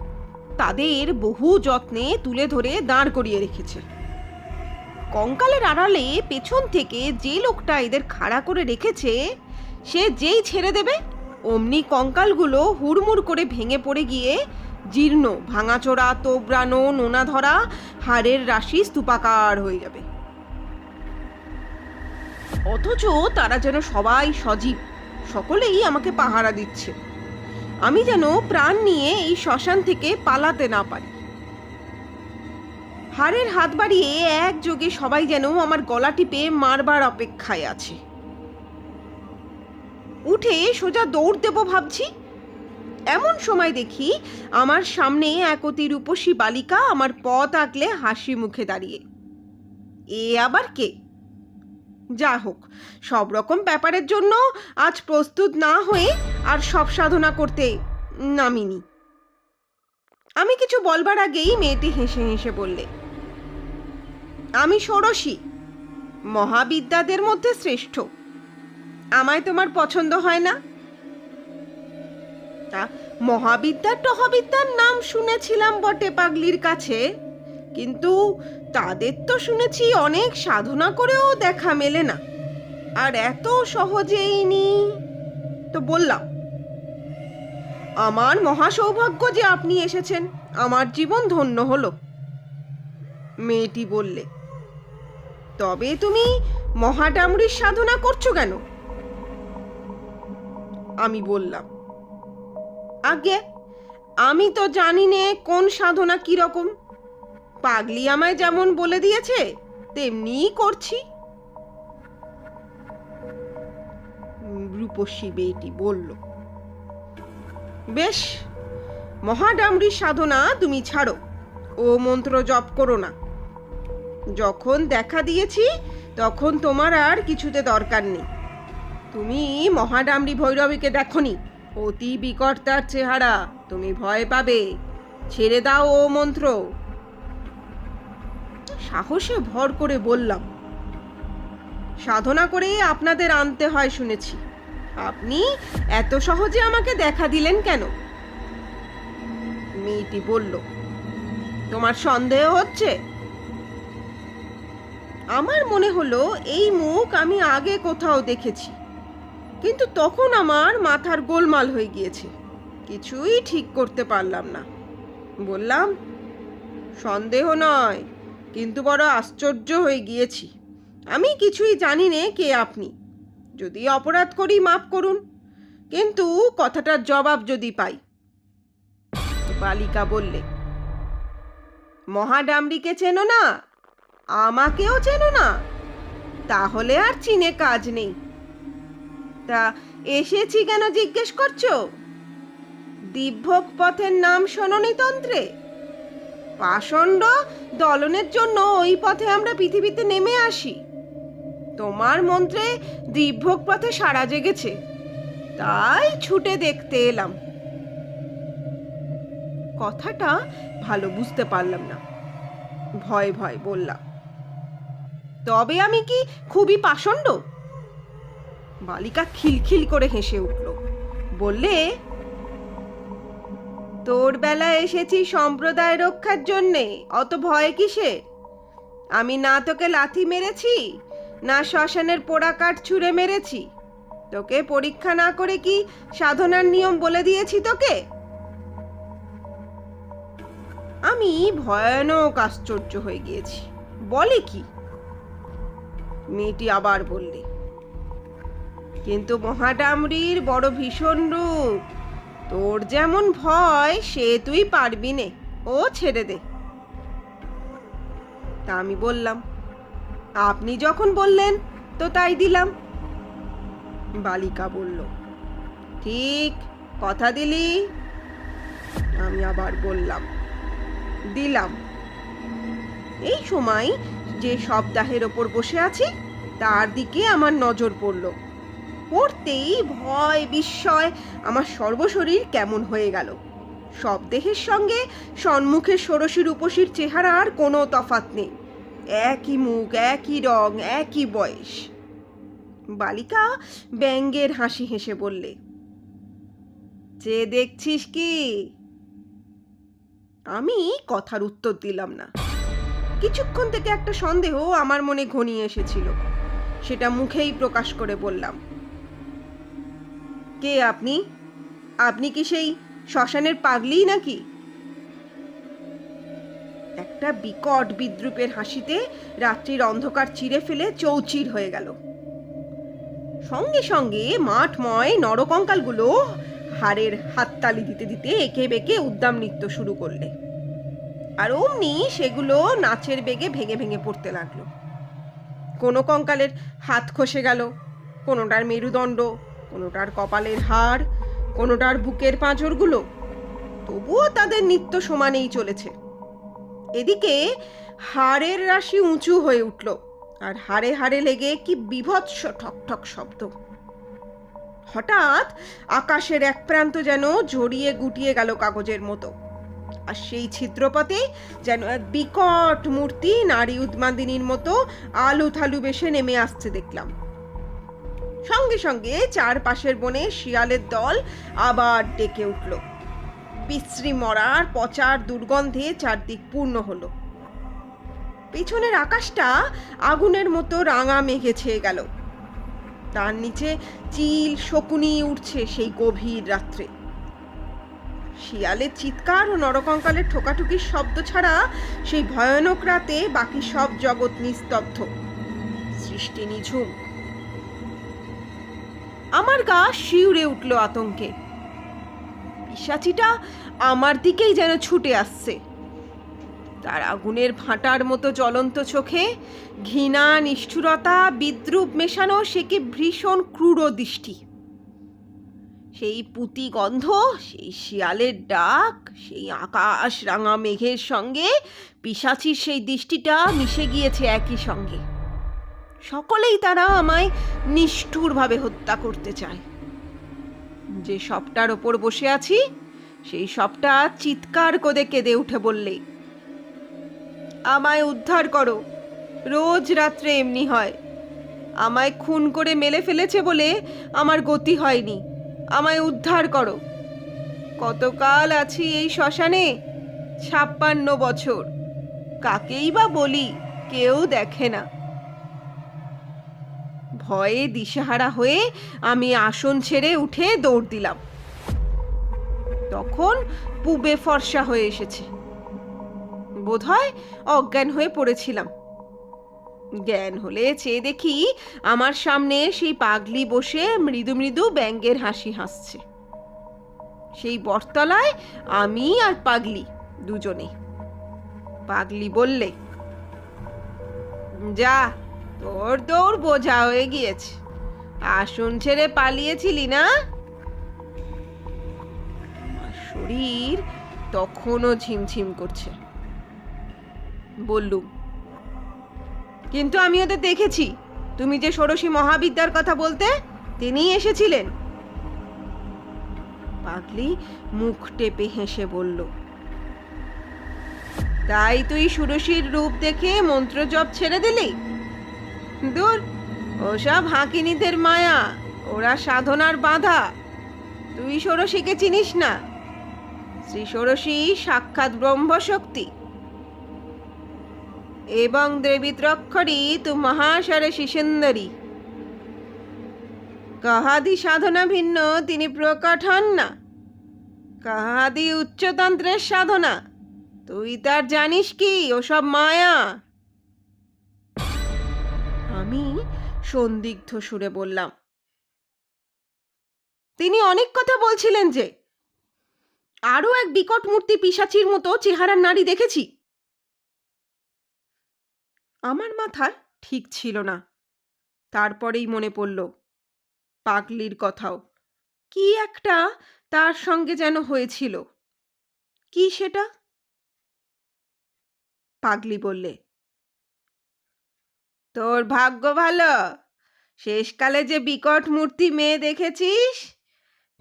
তাদের বহু যত্নে তুলে ধরে দাঁড় করিয়ে রেখেছে। কঙ্কালের আড়ালে পেছন থেকে যে লোকটা এদের খাড়া করে রেখেছে, সে যেই ছেড়ে দেবে অমনি কঙ্কালগুলো হুড়মুড় করে ভেঙে পড়ে গিয়ে জীর্ণ ভাঙাচোরা তোবড়ানো নোনা ধরা হাড়ের রাশি স্তূপাকার হয়ে যাবে। অথচ তারা যেন সবাই সজীব, সকলেই আমাকে পাহারা দিচ্ছে। আমি যেন প্রাণ নিয়ে এই শ্মশান থেকে পালাতে না পারি। হাড়ের হাত বাড়িয়ে একযোগে সবাই যেন আমার গলা টিপে মারবার অপেক্ষায় আছে। উঠে সোজা দৌড় দেব ভাবছি, এমন সময় দেখি আমার সামনে এক অতি রূপসী বালিকা আমার পথ আগলে হাসি মুখে দাঁড়িয়ে। এ আবার কে? যা হোক, সব রকম ব্যাপারের জন্য আজ প্রস্তুত না হয়ে আর সব সাধনা করতে নামিনি। আমি কিছু বলবার আগেই মেয়েটি হেসে হেসে বললে, আমি ষোড়শী, মহাবিদ্যাদের মধ্যে শ্রেষ্ঠ। আমায় তোমার পছন্দ হয় না? তা মহাবিদ্যার টহাবিদ্যার নাম শুনেছিলাম বটে পাগলির কাছে, কিন্তু তাদের তো শুনেছি অনেক সাধনা করেও দেখা মেলে না, আর এত সহজেই নি। তো বললাম, আমার মহা সৌভাগ্য যে আপনি এসেছেন, আমার জীবন ধন্য হলো। মেয়েটি বললে, তবে তুমি মহাডামরির সাধনা করছো কেন? আমি বললাম, আগে আমি তো জানি নে কোন সাধনা কি রকম। পাগলি আমায় যেমন বলে দিয়েছে তেমনিই করছি। রূপসী মেয়েটি বলল, বেশ, মহাডামরির সাধনা তুমি ছাড়ো, ও মন্ত্র জপ করো না। যখন দেখা দিয়েছি তখন তোমার আর কিছুতে দরকার নেই। তুমি মহাডামরি ভৈরবীকে দেখনি, অতি বিকট তার চেহারা, তুমি ভয় পাবে। ছেড়ে দাও ও মন্ত্র। সাহসে ভর করে বললাম, সাধনা করে আপনাদের আনতে হয় শুনেছি, আপনি এত সহজে আমাকে দেখা দিলেন কেন? মেয়েটি বলল, তোমার সন্দেহ হচ্ছে? আমার মনে হলো এই মুখ আমি আগে কোথাও দেখেছি, কিন্তু তখন আমার মাথার গোলমাল হয়ে গিয়েছে, কিছুই ঠিক করতে পারলাম না। বললাম, সন্দেহ নয়, কিন্তু বড় আশ্চর্য হয়ে গিয়েছি। আমি কিছুই জানি নে কে আপনি। যদি অপরাধ করি মাফ করুন, কিন্তু কথাটার জবাব যদি পাই। বালিকা বললে, মহাডামরিকে চেনো না? আমাকেও চেনো না? তাহলে আর চিনে কাজ নেই। তা এসেছি কেন জিজ্ঞেস করছো? দিব্যক পথের নাম শোনোনি তন্ত্রে? পাষণ্ড দলনের জন্য ওই পথে আমরা পৃথিবীতে নেমে আসি। তোমার মন্ত্রে দিব্যক পথে সাড়া জেগেছে, তাই ছুটে দেখতে এলাম। কথাটা ভালো বুঝতে পারলাম না, ভয় ভয় বললাম, তবে আমি কি খুবই পাষণ্ড? বালিকা খিলখিল করে হেসে উঠল, বললে, তোর বেলায় এসেছি সম্প্রদায় রক্ষার জন্যে, অত ভয় কিসে? আমি না তোকে লাথি মেরেছি, না শ্মশানের পোড়া কাঠ ছুঁড়ে মেরেছি। তোকে পরীক্ষা না করে কি সাধনার নিয়ম বলে দিয়েছি তোকে? আমি ভয়ানক আশ্চর্য হয়ে গিয়েছি। বলে কি? মেয়েটি আবার বললে, কিন্তু মহাডামরির বড় ভীষণ রূপ, তোর যেমন ভয় সে তুই পারবি নে, ও ছেড়ে দে। তা আমি বললাম, আপনি যখন বললেন তো তাই দিলাম। বালিকা বলল, ঠিক কথা দিলি? আমি আবার বললাম, দিলাম। এই সময় যে শবদাহের ওপর বসে আছি তার দিকে আমার নজর পড়ল। পড়তেই ভয় বিস্ময় আমার সর্বশরীর কেমন হয়ে গেল। শবদেহের সঙ্গে সম্মুখের ষোড়শী রূপসীর চেহারার কোনো তফাৎ নেই, একই মুখ, একই রং, একই বয়স। বালিকা ব্যঙ্গের হাসি হেসে বললে, যে দেখছিস কি? আমি কথার উত্তর দিলাম না। কিছুক্ষণ থেকে একটা সন্দেহ আমার মনে ঘনিয়ে এসেছিল, সেটা মুখেই প্রকাশ করে বললাম, কে আপনি? আপনি কি সেই শ্মশানের পাগলি নাকি? একটা বিকট বিদ্রুপের হাসিতে রাত্রির অন্ধকার চিরে ফেলে চৌচির হয়ে গেল। সঙ্গে সঙ্গে মাঠময় নরকঙ্কালগুলো হাড়ের হাততালি দিতে দিতে একে বেঁকে উদ্দাম নৃত্য শুরু করলে, আর অমনি সেগুলো নাচের বেগে ভেঙে ভেঙে পড়তে লাগলো। কোনো কঙ্কালের হাত খসে গেল, কোনোটার মেরুদণ্ড, কোনোটার কপালের হাড়, কোনোটার বুকের পাঁজরগুলো। তবুও তাদের নৃত্য সমানেই চলেছে। এদিকে হাড়ের রাশি উঁচু হয়ে উঠল, আর হাড়ে হাড়ে লেগে কি বীভৎস ঠকঠক শব্দ। হঠাৎ আকাশের এক প্রান্ত যেন জড়িয়ে গুটিয়ে গেল কাগজের মতো, আর সেই ছিদ্রপথে যেন এক বিকট মূর্তি নারী উন্মাদিনীর মতো আলু থালু বেশে নেমে আসছে দেখলাম। সঙ্গে সঙ্গে চারপাশের বনে শিয়ালের দল আবার ডেকে উঠল। বিশ্রী মরার পচার দুর্গন্ধে চারদিক পূর্ণ হলো। পেছনের আকাশটা আগুনের মতো রাঙা মেঘে ছেয়ে গেল। তার নিচে চিল শকুনি উঠছে সেই গভীর রাত্রে। শিয়ালের চিৎকার ও নরকঙ্কালের ঠোকাঠুকির শব্দ ছাড়া সেই ভয়ানক রাতে বাকি সব জগৎ নিস্তব্ধ, সৃষ্টি নিঝুম। আমার গা শিউরে উঠল আতঙ্কে। পিশাচিটা আমার দিকেই যেন ছুটে আসছে। তার আগুনের ভাঁটার মতো জ্বলন্ত চোখে ঘৃণা, নিষ্ঠুরতা, বিদ্রুপ মেশানো সে কি ভীষণ ক্রূর দৃষ্টি। সেই পুঁতি গন্ধ, সেই শিয়ালের ডাক, সেই আকাশ রাঙা মেঘের সঙ্গে পিশাচির সেই দৃষ্টিটা মিশে গিয়েছে একই সঙ্গে। সকলেই তারা আমায় নিষ্ঠুরভাবে হত্যা করতে চায়। যে সবটার ওপর বসে আছি সেই সবটা চিৎকার করে কেঁদে উঠে বললে, আমায় উদ্ধার করো, রোজ রাত্রে এমনি হয়। আমায় খুন করে মেলে ফেলেছে বলে আমার গতি হয়নি, আমায় উদ্ধার করো। কতকাল আছি এই শ্মশানে? 56 বছর। কাকেই বা বলি, কেউ দেখে না। ভয়ে দিশেহারা হয়ে আমি আসন ছেড়ে উঠে দৌড় দিলাম। তখন পুবে ফর্সা হয়ে এসেছে। বোধহয় অজ্ঞান হয়ে পড়েছিলাম। জ্ঞান হলে চেয়ে দেখি আমার সামনে সেই পাগলি বসে মৃদু মৃদু ব্যঙ্গের হাসি হাসছে। সেই বটতলায় আমি আর পাগলি দুজনে। পাগলি বললে, যা, তোর দৌড় বোঝা হয়ে গিয়েছে। আসন ছেড়ে পালিয়েছিলি না? শরীর তখনও ঝিমঝিম করছে। বললুম, কিন্তু আমি ওদের দেখেছি। তুমি যে ষোড়শী মহাবিদ্যার কথা বলতে, তিনিই এসেছিলেন। পাগলি মুখ টেপে হেসে বলল, তাই তুই ষোড়শীর রূপ দেখে মন্ত্র জপ ছেড়ে দিলি? দূর, ওসব হাঁকিনীদের মায়া, ওরা সাধনার বাধা। তুই ষোড়শীকে চিনিস না। শ্রী ষোড়শী সাক্ষাৎ ব্রহ্মশক্তি এবং দেবী ত্রক্ষরী তু মহাসরসী সুন্দরী। কাহাদি সাধনা ভিন্ন তিনি প্রকট হন না, কাহাদি উচ্চতন্ত্রের সাধনা। তুই তার জানিস কি? ওসব মায়া। আমি সন্দিগ্ধ সুরে বললাম, তিনি অনেক কথা বলছিলেন যে। আরো এক বিকট মূর্তি পিশাচির মতো চেহারার নারী দেখেছি। আমার মাথার ঠিক ছিল না। তারপরেই মনে পড়ল পাগলির কথাও। কি একটা তার সঙ্গে যেন হয়েছিল। কি সেটা? পাগলি বললে, তোর ভাগ্য ভালো, শেষকালে যে বিকট মূর্তি মেয়ে দেখেছিস,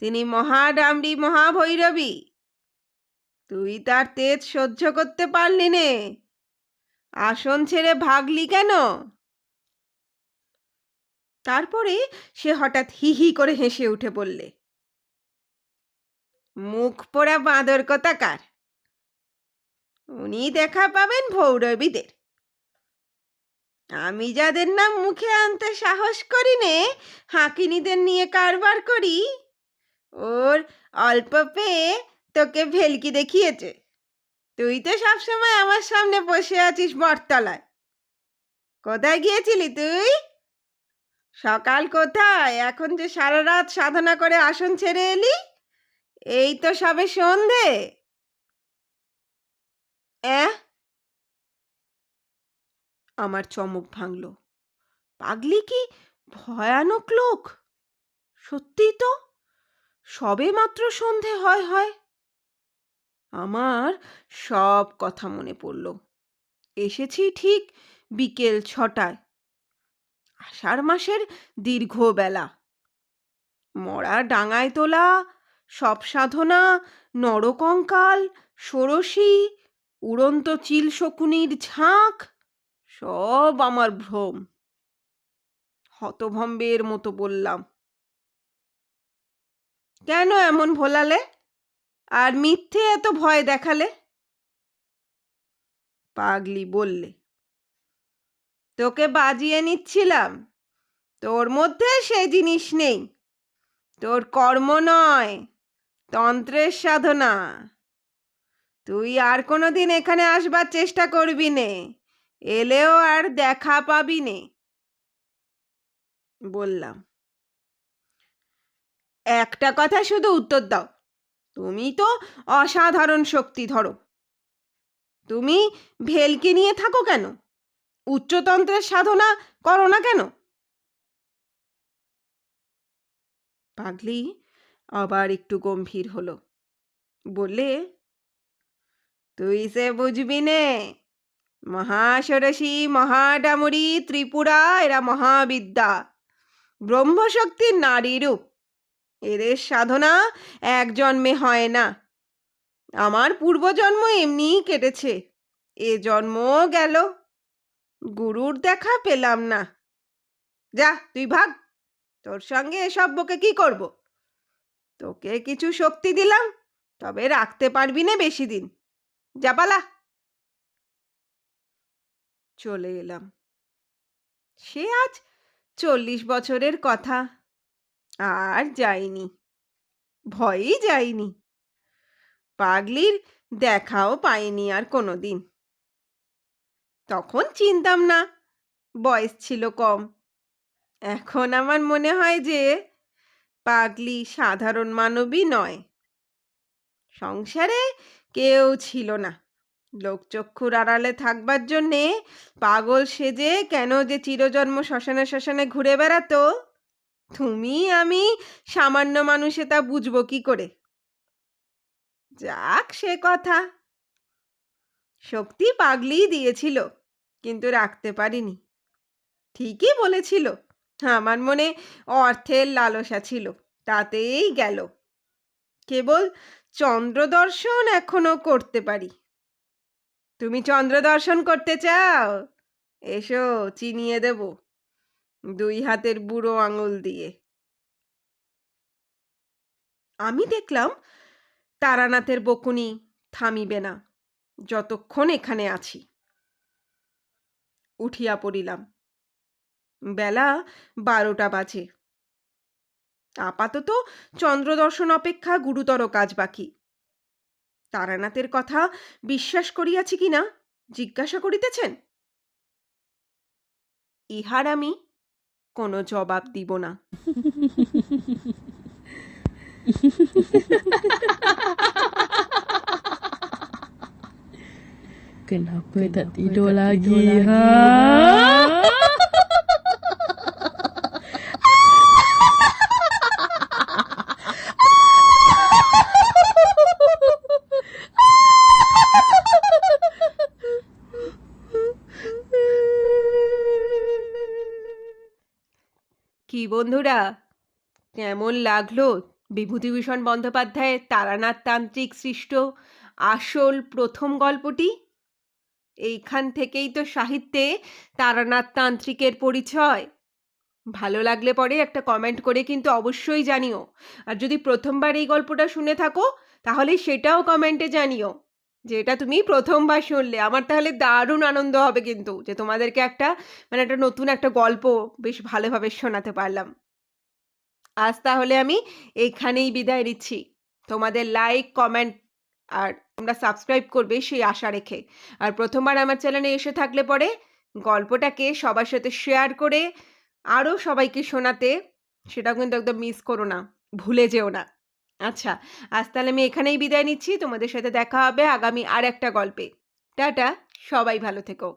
তিনি মহাডামরি মহাভৈরবী। তুই তার তেজ সহ্য করতে পারলি নে, আসন ছেড়ে ভাগলি কেন? তারপরে সে হঠাৎ হি হি করে হেসে উঠে বললে, মুখ পোড়া বাঁদর কোথাকার, উনি দেখা পাবেন ভৈরবীদের। আমি যাদের নাম মুখে আনতে সাহস করি নে, হাঁকিনীদের নিয়ে কারবার করি, ওর অল্প পেয়ে তোকে ভেলকি দেখিয়েছে। তুই তো সবসময় আমার সামনে বসে আছিস বটতলায়। কোথায় গিয়েছিলি তুই? সকাল কোথায়? এখন যে সারা রাত সাধনা করে আসন ছেড়ে এলি, এই তো সবে সন্ধে। আমার চমক ভাঙল। পাগলি কি ভয়ানক লোক! সত্যিই তো, সবে মাত্র সন্ধে হয়। আমার সব কথা মনে পড়ল। এসেছি ঠিক বিকেল 6টায়। আষাঢ় মাসের দীর্ঘ বেলা। মরা ডাঙায় তোলা সব সাধনা, নরকঙ্কাল, ষোড়শী, উড়ন্ত চিল শকুনির ঝাঁক, সব আমার ভ্রম। হতভম্বের মতো বললাম, কেন এমন ভোলালে আর মিথ্যে এত ভয় দেখালে? পাগলি বললে, তোকে বাজিয়ে নিচ্ছিলাম। তোর মধ্যে সে জিনিস নেই। তোর কর্ম নয়, তন্ত্রের সাধনা। তুই আর কোনোদিন এখানে আসবার চেষ্টা করবি নে, এলেও আর দেখা পাবি নে। বললাম, একটা কথা শুধু উত্তর দাও। তুমি তো অসাধারণ শক্তি ধরো, তুমি ভেলকি নিয়ে থাকো কেন? উচ্চতন্ত্রের সাধনা করো না কেন? পাগলি আবার একটু গম্ভীর হলো। বললে, তুই সে বুঝবি নে। মহাষোড়শী, মহাডামরী, ত্রিপুরা এরা মহাবিদ্যা, ব্রহ্মশক্তির নারী রূপ। এদের সাধনা এক জন্মে হয় না। আমার পূর্বজন্ম এমনিই কেটেছে, এ জন্ম গেল, গুরুর দেখা পেলাম না। যা তুই ভাগ, তোর সঙ্গে এসব বকে কি করব? তোকে কিছু শক্তি দিলাম, তবে রাখতে পারবি না বেশি দিন। যা পালা। চলে এলাম। সে আজ 40 বছরের কথা। আর যাইনি, ভয়েই যাইনি। পাগলির দেখাও পাইনি আর কোনোদিন। তখন চিনতাম না, বয়স ছিল কম। এখন আমার মনে হয় যে পাগলি সাধারণ মানবী নয়। সংসারে কেউ ছিল না। লোকচক্ষুর আড়ালে থাকবার জন্যে পাগল সেজে কেন যে চিরজন্ম শ্মশানে শ্মশানে ঘুরে বেড়াতো, তুমি আমি সামান্য মানুষে তা বুঝবো কি করে? যাক সে কথা, শক্তি পাগলিই দিয়েছিল, কিন্তু রাখতে পারিনি। ঠিকই বলেছিল, আমার মনে অর্থের লালসা ছিল, তাতেই গেল। কেবল চন্দ্রদর্শন এখনো করতে পারি। তুমি চন্দ্রদর্শন করতে চাও? এসো, চিনিয়ে দেব 2 হাতের বুড়ো আঙুল দিয়ে। আমি দেখলাম তারানাথের বকুনি থামিবে না যতক্ষণ এখানে আছি। উঠিয়া পড়িলাম। বেলা 12টা বাজে। আপাতত চন্দ্রদর্শন অপেক্ষা গুরুতর কাজ বাকি। তারানাথের কথা বিশ্বাস করিয়াছি কিনা জিজ্ঞাসা করিতেছেন? ইহার আমি কোনো জবাব দিব না। Kenapa tak tidur lagi, ha? কি বন্ধুরা, কেমন লাগলো বিভূতিভূষণ বন্দ্যোপাধ্যায়ের তারানাথ তান্ত্রিক সৃষ্ট আসল প্রথম গল্পটি? এইখান থেকেই তো সাহিত্যে তারানাথ তান্ত্রিকের পরিচয়। ভালো লাগলে পরে একটা কমেন্ট করে কিন্তু অবশ্যই জানিও। আর যদি প্রথমবার এই গল্পটা শুনে থাকো, তাহলে সেটাও কমেন্টে জানিও যে এটা তুমি প্রথমবার শুনলে। আমার তাহলে দারুণ আনন্দ হবে কিন্তু, যে তোমাদেরকে একটা একটা নতুন একটা গল্প বেশ ভালোভাবে শোনাতে পারলাম। আজ তাহলে আমি এইখানেই বিদায় নিচ্ছি। তোমাদের লাইক, কমেন্ট আর তোমরা সাবস্ক্রাইব করবে সেই আশা রেখে। আর প্রথমবার আমার চ্যানেলে এসে থাকলে পরে গল্পটাকে সবার সাথে শেয়ার করে আরও সবাইকে শোনাতে, সেটাও কিন্তু একদম মিস করো না, ভুলে যেও না। আচ্ছা, আজ তাহলে আমি এখানেই বিদায় নিচ্ছি। তোমাদের সাথে দেখা হবে আগামী আর একটা গল্পে। টাটা, সবাই ভালো থেকো।